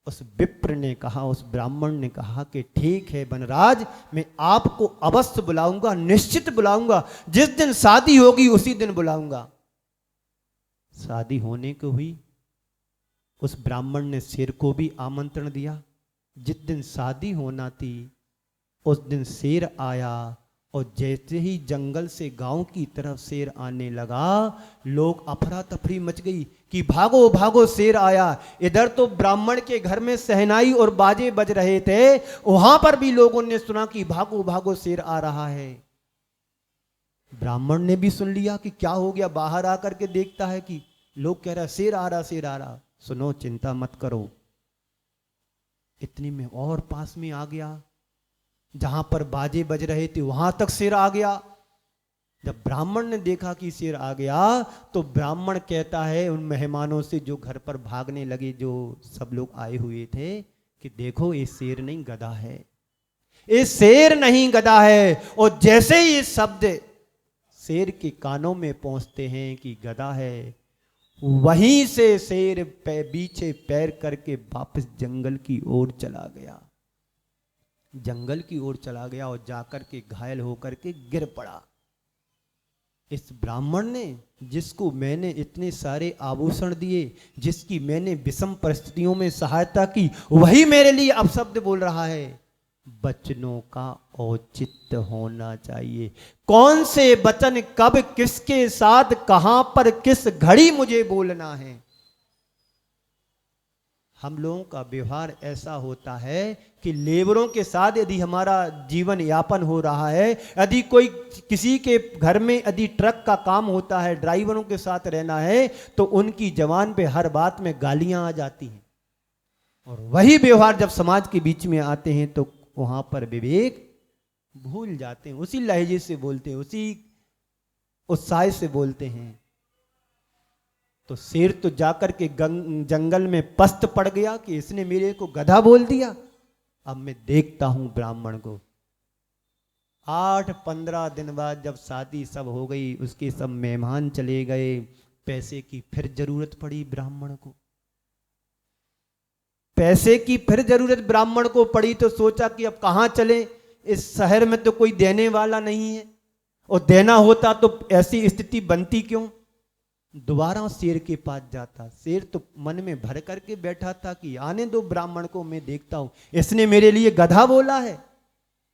उस विप्र ने कहा, उस ब्राह्मण ने कहा कि ठीक है वनराज, मैं आपको अवश्य बुलाऊंगा, निश्चित बुलाऊंगा, जिस दिन शादी होगी उसी दिन बुलाऊंगा। शादी होने को हुई, उस ब्राह्मण ने शेर को भी आमंत्रण दिया। जिस दिन शादी होना थी उस दिन शेर आया, और जैसे ही जंगल से गांव की तरफ शेर आने लगा, लोग अफरा तफरी मच गई कि भागो भागो शेर आया। इधर तो ब्राह्मण के घर में सहनाई और बाजे बज रहे थे, वहां पर भी लोगों ने सुना कि भागो भागो शेर आ रहा है। ब्राह्मण ने भी सुन लिया कि क्या हो गया, बाहर आकर के देखता है कि लोग कह रहे शेर आ रहा, शेर आ रहा। सुनो, चिंता मत करो। इतनी में और पास में आ गया, जहां पर बाजे बज रहे थे वहां तक शेर आ गया। जब ब्राह्मण ने देखा कि शेर आ गया, तो ब्राह्मण कहता है उन मेहमानों से जो घर पर भागने लगे, जो सब लोग आए हुए थे, कि देखो ये शेर नहीं गधा है, ये शेर नहीं गधा है। और जैसे ही ये शब्द शेर के कानों में पहुंचते हैं कि गधा है, वहीं से शेर पीछे पैर करके वापस जंगल की ओर चला गया। जंगल की ओर चला गया और जाकर के घायल होकर के गिर पड़ा। इस ब्राह्मण ने, जिसको मैंने इतने सारे आभूषण दिए, जिसकी मैंने विषम परिस्थितियों में सहायता की, वही मेरे लिए अपशब्द बोल रहा है। वचनों का औचित्य होना चाहिए। कौन से वचन कब किसके साथ कहां पर किस घड़ी मुझे बोलना है। हम लोगों का व्यवहार ऐसा होता है कि लेबरों के साथ यदि हमारा जीवन यापन हो रहा है, यदि कोई किसी के घर में यदि ट्रक का काम होता है, ड्राइवरों के साथ रहना है, तो उनकी जबान पे हर बात में गालियां आ जाती हैं। और वही व्यवहार जब समाज के बीच में आते हैं तो वहां पर विवेक भूल जाते हैं, उसी लहजे से बोलते हैं, उसी उत्साह से बोलते हैं। तो शेर तो जाकर के जंगल में पस्त पड़ गया कि इसने मेरे को गधा बोल दिया। अब मैं देखता हूं ब्राह्मण को। 8-15 दिन बाद जब शादी सब हो गई, उसके सब मेहमान चले गए, पैसे की फिर जरूरत पड़ी ब्राह्मण को। पैसे की फिर जरूरत ब्राह्मण को पड़ी तो सोचा कि अब कहाँ चले, इस शहर में तो कोई देने वाला नहीं है, और देना होता तो ऐसी स्थिति बनती क्यों। दोबारा शेर के पास जाता। शेर तो मन में भर करके बैठा था कि आने दो ब्राह्मण को, मैं देखता हूं, इसने मेरे लिए गधा बोला है,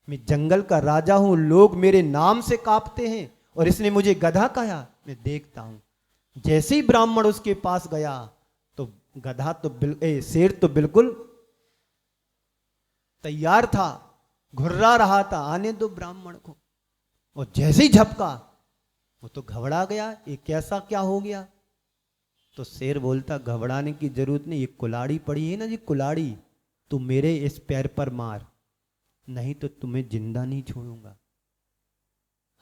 मैं जंगल का राजा हूं, लोग मेरे नाम से कांपते हैं, और इसने मुझे गधा कहा, मैं देखता हूं। जैसे ही ब्राह्मण उसके पास गया तो गधा तो शेर तो बिल्कुल तैयार था, घुर्रा रहा था, आने दो ब्राह्मण को। और जैसे ही झपका वो तो घबरा गया, ये कैसा क्या हो गया। तो शेर बोलता, घबराने की जरूरत नहीं, ये कुलाड़ी पड़ी है ना जी, कुलाड़ी, तू मेरे इस पैर पर मार, नहीं तो तुम्हें जिंदा नहीं छोड़ूंगा।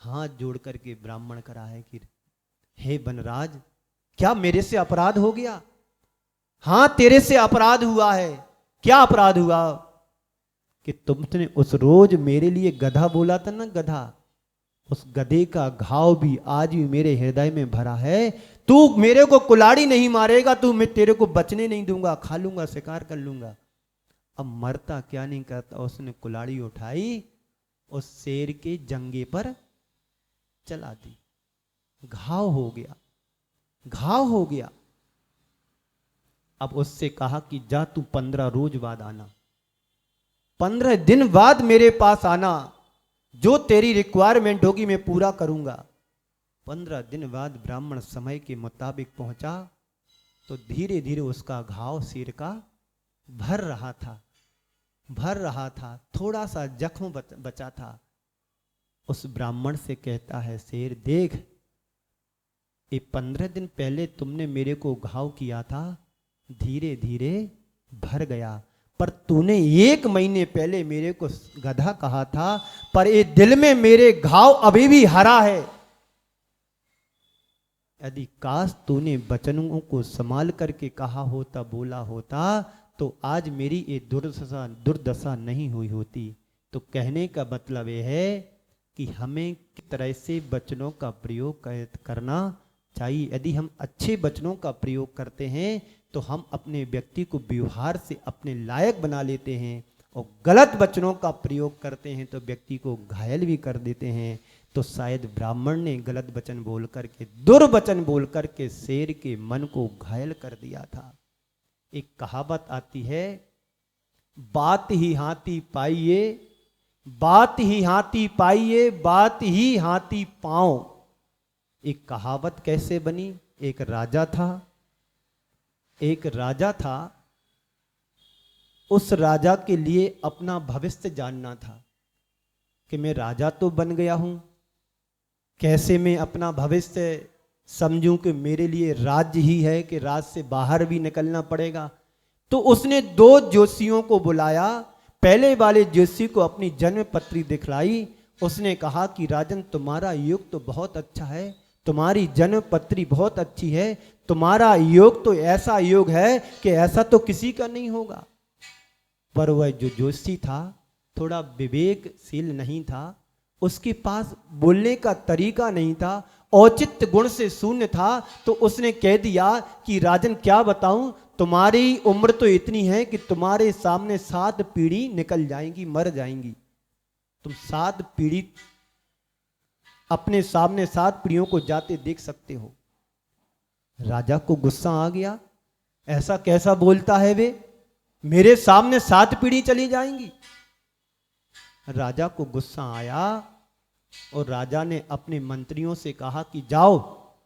हाथ जोड़ करके ब्राह्मण करा है कि हे बनराज, क्या मेरे से अपराध हो गया। हाँ तेरे से अपराध हुआ है। क्या अपराध हुआ कि तुमने उस रोज मेरे लिए गधा बोला था ना, गधा, उस गधे का घाव भी आज भी मेरे हृदय में भरा है। तू मेरे को कुलाड़ी नहीं मारेगा, तू मैं तेरे को बचने नहीं दूंगा, खा लूंगा, शिकार कर लूंगा। अब मरता क्या नहीं करता, उसने कुलाड़ी उठाई, उस शेर के जंगे पर चला दी, घाव हो गया, घाव हो गया। अब उससे कहा कि जा तू 15 रोज बाद आना, 15 दिन बाद मेरे पास आना, जो तेरी रिक्वायरमेंट होगी मैं पूरा करूंगा। 15 दिन बाद ब्राह्मण समय के मुताबिक पहुंचा तो धीरे धीरे उसका घाव शेर का भर रहा था, भर रहा था, थोड़ा सा जख्म बचा था। उस ब्राह्मण से कहता है शेर, देख ये 15 दिन पहले तुमने मेरे को घाव किया था, धीरे धीरे भर गया, पर तूने 1 महीने पहले मेरे को गधा कहा था, पर ये दिल में मेरे घाव अभी भी हरा है। यदि काश तूने वचनों को संभाल करके कहा होता, बोला होता, तो आज मेरी ये दुर्दशा नहीं हुई होती। तो कहने का मतलब यह है कि हमें किस तरह से वचनों का प्रयोग करना चाहिए। यदि हम अच्छे वचनों का प्रयोग करते हैं तो हम अपने व्यक्ति को व्यवहार से अपने लायक बना लेते हैं, और गलत वचनों का प्रयोग करते हैं तो व्यक्ति को घायल भी कर देते हैं। तो शायद ब्राह्मण ने गलत वचन बोल करके, दुर्वचन बोल करके शेर के मन को घायल कर दिया था। एक कहावत आती है, बात ही हाथी पाइए, बात ही हाथी पाइए, बात ही हाथी पाओ। एक कहावत कैसे बनी। एक राजा था, एक राजा था, उस राजा के लिए अपना भविष्य जानना था कि मैं राजा तो बन गया हूं, कैसे मैं अपना भविष्य समझूं कि मेरे लिए राज्य ही है कि राज्य से बाहर भी निकलना पड़ेगा। तो उसने 2 ज्योतिषियों को बुलाया। पहले वाले ज्योतिषी को अपनी जन्म पत्री दिखलाई। उसने कहा कि राजन तुम्हारा योग तो बहुत अच्छा है, तुम्हारी जन्म पत्री बहुत अच्छी है, तुम्हारा योग तो ऐसा योग है कि ऐसा तो किसी का नहीं होगा। पर वह जो ज्योतिषी था थोड़ा विवेकशील नहीं था, उसके पास बोलने का तरीका नहीं था, औचित्य गुण से शून्य था। तो उसने कह दिया कि राजन क्या बताऊं, तुम्हारी उम्र तो इतनी है कि तुम्हारे सामने 7 पीढ़ी निकल जाएंगी, मर जाएंगी। तुम 7 पीढ़ी अपने सामने 7 पीढ़ियों को जाते देख सकते हो। राजा को गुस्सा आ गया, ऐसा कैसा बोलता है वे, मेरे सामने 7 पीढ़ी चली जाएंगी। राजा को गुस्सा आया और राजा ने अपने मंत्रियों से कहा कि जाओ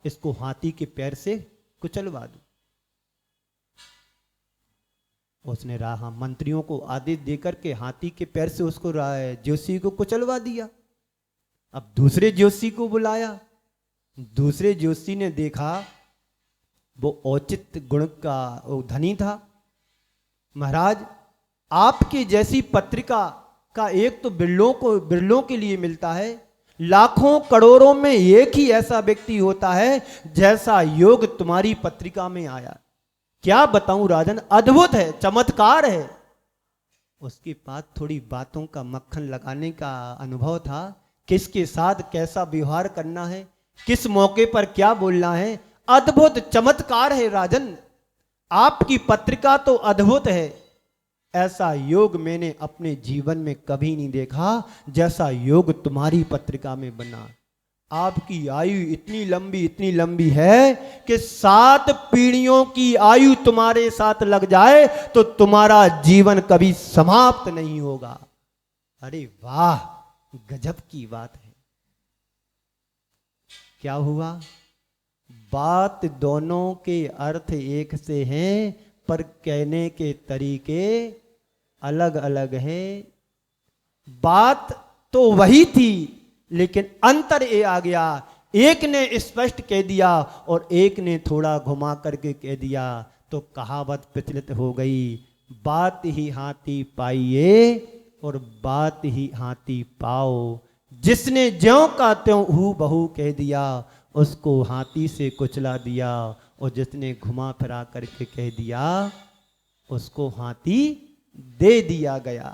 इसको हाथी के पैर से कुचलवा दो। उसने मंत्रियों को आदेश देकर के हाथी के पैर से उसको ज्योतिषी को कुचलवा दिया। अब दूसरे ज्योतिषी को बुलाया। दूसरे ज्योतिषी ने देखा वो औचित्य गुण का धनी था। महाराज आपकी जैसी पत्रिका का एक तो बिरलों के लिए मिलता है, लाखों करोड़ों में एक ही ऐसा व्यक्ति होता है जैसा योग तुम्हारी पत्रिका में आया। क्या बताऊं राजन, अद्भुत है, चमत्कार है। उसके पास थोड़ी बातों का मक्खन लगाने का अनुभव था, किसके साथ कैसा व्यवहार करना है, किस मौके पर क्या बोलना है। अद्भुत चमत्कार है राजन, आपकी पत्रिका तो अद्भुत है, ऐसा योग मैंने अपने जीवन में कभी नहीं देखा जैसा योग तुम्हारी पत्रिका में बना। आपकी आयु इतनी लंबी है कि 7 पीढ़ियों की आयु तुम्हारे साथ लग जाए तो तुम्हारा जीवन कभी समाप्त नहीं होगा। अरे वाह, गजब की बात है। क्या हुआ? बात दोनों के अर्थ एक से हैं पर कहने के तरीके अलग अलग हैं। बात तो वही थी लेकिन अंतर ये आ गया, एक ने स्पष्ट कह दिया और एक ने थोड़ा घुमा करके कह दिया, तो कहावत प्रचलित हो गई, बात ही हाथी पाइए और बात ही हाथी पाओ। जिसने ज्यों का त्यों हू बहू कह दिया उसको हाथी से कुचला दिया, और जिसने घुमा फिरा करके कह दिया उसको हाथी दे दिया गया।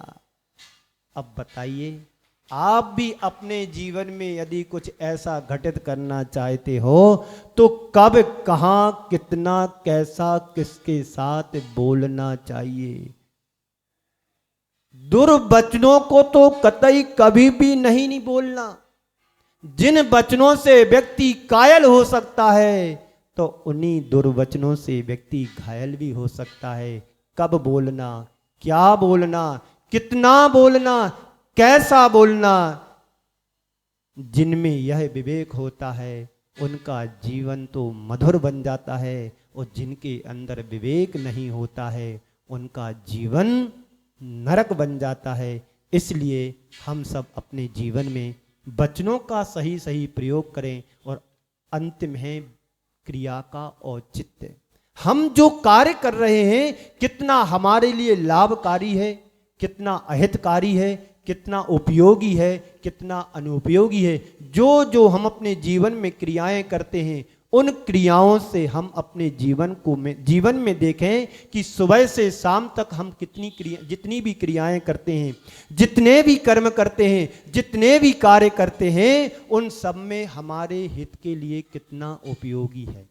अब बताइए, आप भी अपने जीवन में यदि कुछ ऐसा घटित करना चाहते हो तो कब, कहां, कितना, कैसा, किसके साथ बोलना चाहिए? दुर्वचनों को तो कतई कभी भी नहीं बोलना। जिन वचनों से व्यक्ति कायल हो सकता है तो उन्हीं दुर्वचनों से व्यक्ति घायल भी हो सकता है। कब बोलना, क्या बोलना, कितना बोलना, कैसा बोलना, जिनमें यह विवेक होता है उनका जीवन तो मधुर बन जाता है, और जिनके अंदर विवेक नहीं होता है उनका जीवन नरक बन जाता है। इसलिए हम सब अपने जीवन में वचनों का सही सही प्रयोग करें, और अंतिम है क्रिया का औचित्य। हम जो कार्य कर रहे हैं कितना हमारे लिए लाभकारी है, कितना अहितकारी है, कितना उपयोगी है, कितना अनुपयोगी है। जो जो हम अपने जीवन में क्रियाएं करते हैं उन क्रियाओं से हम अपने जीवन में देखें कि सुबह से शाम तक हम जितनी भी क्रियाएं करते हैं, जितने भी कर्म करते हैं, जितने भी कार्य करते हैं, उन सब में हमारे हित के लिए कितना उपयोगी है,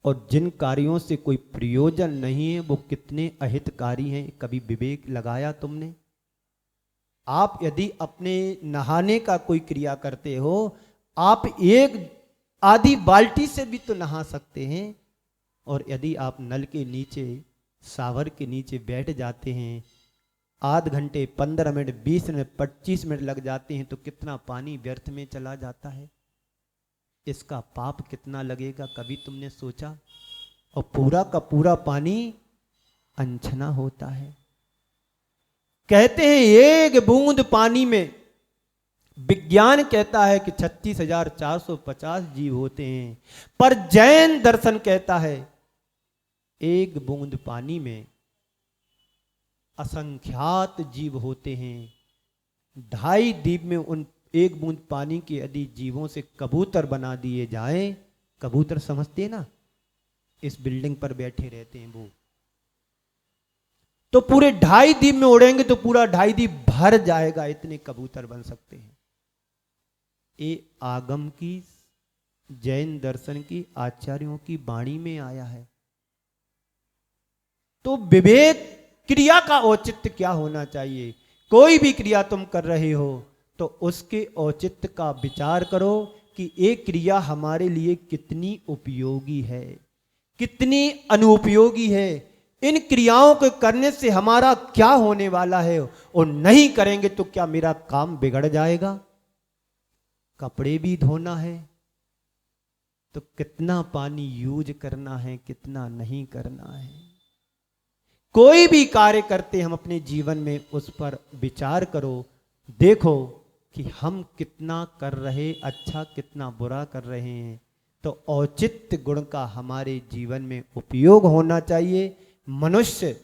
और जिन कार्यों से कोई प्रयोजन नहीं है वो कितने अहितकारी हैं। कभी विवेक लगाया तुमने? आप यदि अपने नहाने का कोई क्रिया करते हो, आप एक आधी बाल्टी से भी तो नहा सकते हैं, और यदि आप नल के नीचे, शावर के नीचे बैठ जाते हैं, आध घंटे, 15 मिनट, 20 मिनट, 25 मिनट लग जाते हैं, तो कितना पानी व्यर्थ में चला जाता है। इसका पाप कितना लगेगा, कभी तुमने सोचा? और पूरा का पूरा पानी अनछना होता है। कहते हैं एक बूंद पानी में, विज्ञान कहता है कि 36,450 जीव होते हैं, पर जैन दर्शन कहता है एक बूंद पानी में असंख्यात जीव होते हैं। 2.5 द्वीप में उन एक बूंद पानी के यदि जीवों से कबूतर बना दिए जाएं, कबूतर समझते ना, इस बिल्डिंग पर बैठे रहते हैं वो, तो पूरे 2.5 द्वीप में उड़ेंगे तो पूरा 2.5 द्वीप भर जाएगा, इतने कबूतर बन सकते हैं। ये आगम की, जैन दर्शन की, आचार्यों की वाणी में आया है। तो विवेक, क्रिया का औचित्य क्या होना चाहिए? कोई भी क्रिया तुम कर रहे हो तो उसके औचित्य का विचार करो कि ये क्रिया हमारे लिए कितनी उपयोगी है, कितनी अनुपयोगी है। इन क्रियाओं को करने से हमारा क्या होने वाला है, और नहीं करेंगे तो क्या मेरा काम बिगड़ जाएगा? कपड़े भी धोना है तो कितना पानी यूज करना है, कितना नहीं करना है। कोई भी कार्य करते हम अपने जीवन में उस पर विचार करो, देखो कि हम कितना कर रहे, अच्छा कितना बुरा कर रहे हैं। तो औचित्य गुण का हमारे जीवन में उपयोग होना चाहिए। मनुष्य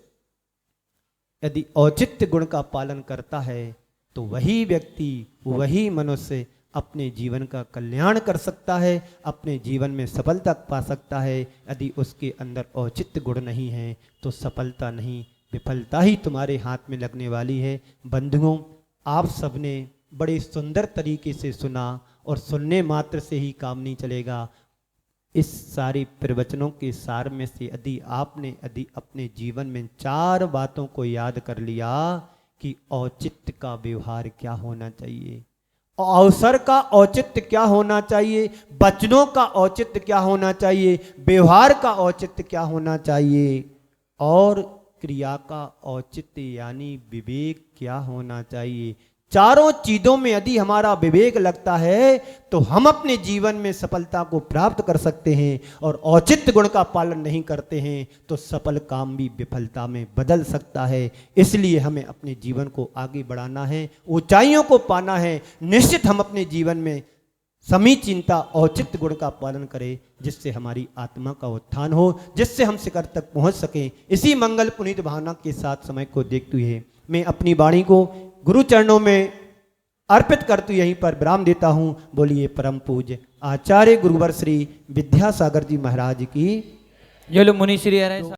यदि औचित्य गुण का पालन करता है तो वही व्यक्ति, वही मनुष्य अपने जीवन का कल्याण कर सकता है, अपने जीवन में सफलता पा सकता है। यदि उसके अंदर औचित्य गुण नहीं है तो सफलता नहीं, विफलता ही तुम्हारे हाथ में लगने वाली है। बंधुओं, आप सबने बड़े सुंदर तरीके से सुना, और सुनने मात्र से ही काम नहीं चलेगा। इस सारे प्रवचनों के सार में से यदि आपने अपने जीवन में 4 बातों को याद कर लिया कि औचित्य का व्यवहार क्या होना चाहिए, अवसर का औचित्य क्या होना चाहिए, वचनों का औचित्य क्या होना चाहिए, व्यवहार का औचित्य क्या होना चाहिए और क्रिया का औचित्य यानी विवेक क्या होना चाहिए, चारों चीजों में यदि हमारा विवेक लगता है तो हम अपने जीवन में सफलता को प्राप्त कर सकते हैं। और औचित्य गुण का पालन नहीं करते हैं तो सफल काम भी विफलता में बदल सकता है। इसलिए हमें अपने जीवन को आगे बढ़ाना है, ऊंचाइयों को पाना है। निश्चित हम अपने जीवन में समीचीनता औचित्य गुण का पालन करें, जिससे हमारी आत्मा का उत्थान हो, जिससे हम शिखर तक पहुंच सकें। इसी मंगल पुनीत भावना के साथ समय को देखते हुए मैं अपनी वाणी को गुरु चरणों में अर्पित करते यहीं पर विराम देता हूं। बोलिए परम पूज्य आचार्य गुरुवर श्री विद्यासागर जी महाराज की। जो मुनि श्री